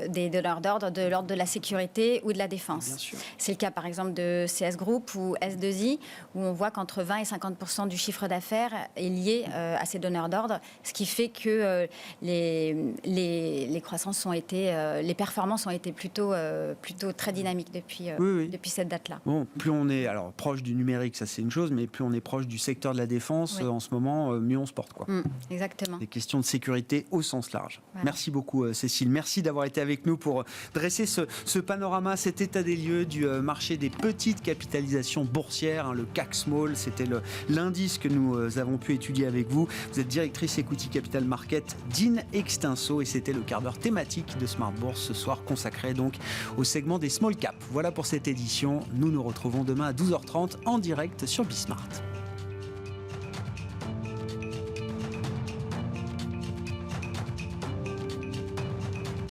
des donneurs d'ordre de l'ordre de la sécurité ou de la défense. C'est le cas par exemple de CS Group ou S2I, où on voit qu'entre 20 et 50% du chiffre d'affaires est lié à ces donneurs d'ordre, ce qui fait que les croissances les performances ont été plutôt très dynamiques depuis cette date-là. Bon, plus on est proche du numérique, ça c'est une chose, mais plus on est proche du secteur de la défense en ce moment, mieux on se porte. Exactement. Des questions de sécurité au sens large. Voilà. Merci beaucoup Cécile. Merci d'avoir été avec nous pour dresser ce panorama, cet état des lieux du marché des petites capitalisations boursières, le CAC Small. C'était l'indice que nous avons pu étudier avec vous. Vous êtes directrice Equity Capital Market d'Inextinso et c'était le quart d'heure thématique de Smart Bourse ce soir consacré donc au segment des small caps. Voilà pour cette édition. Nous nous retrouvons demain à 12h30 en direct sur Bismart.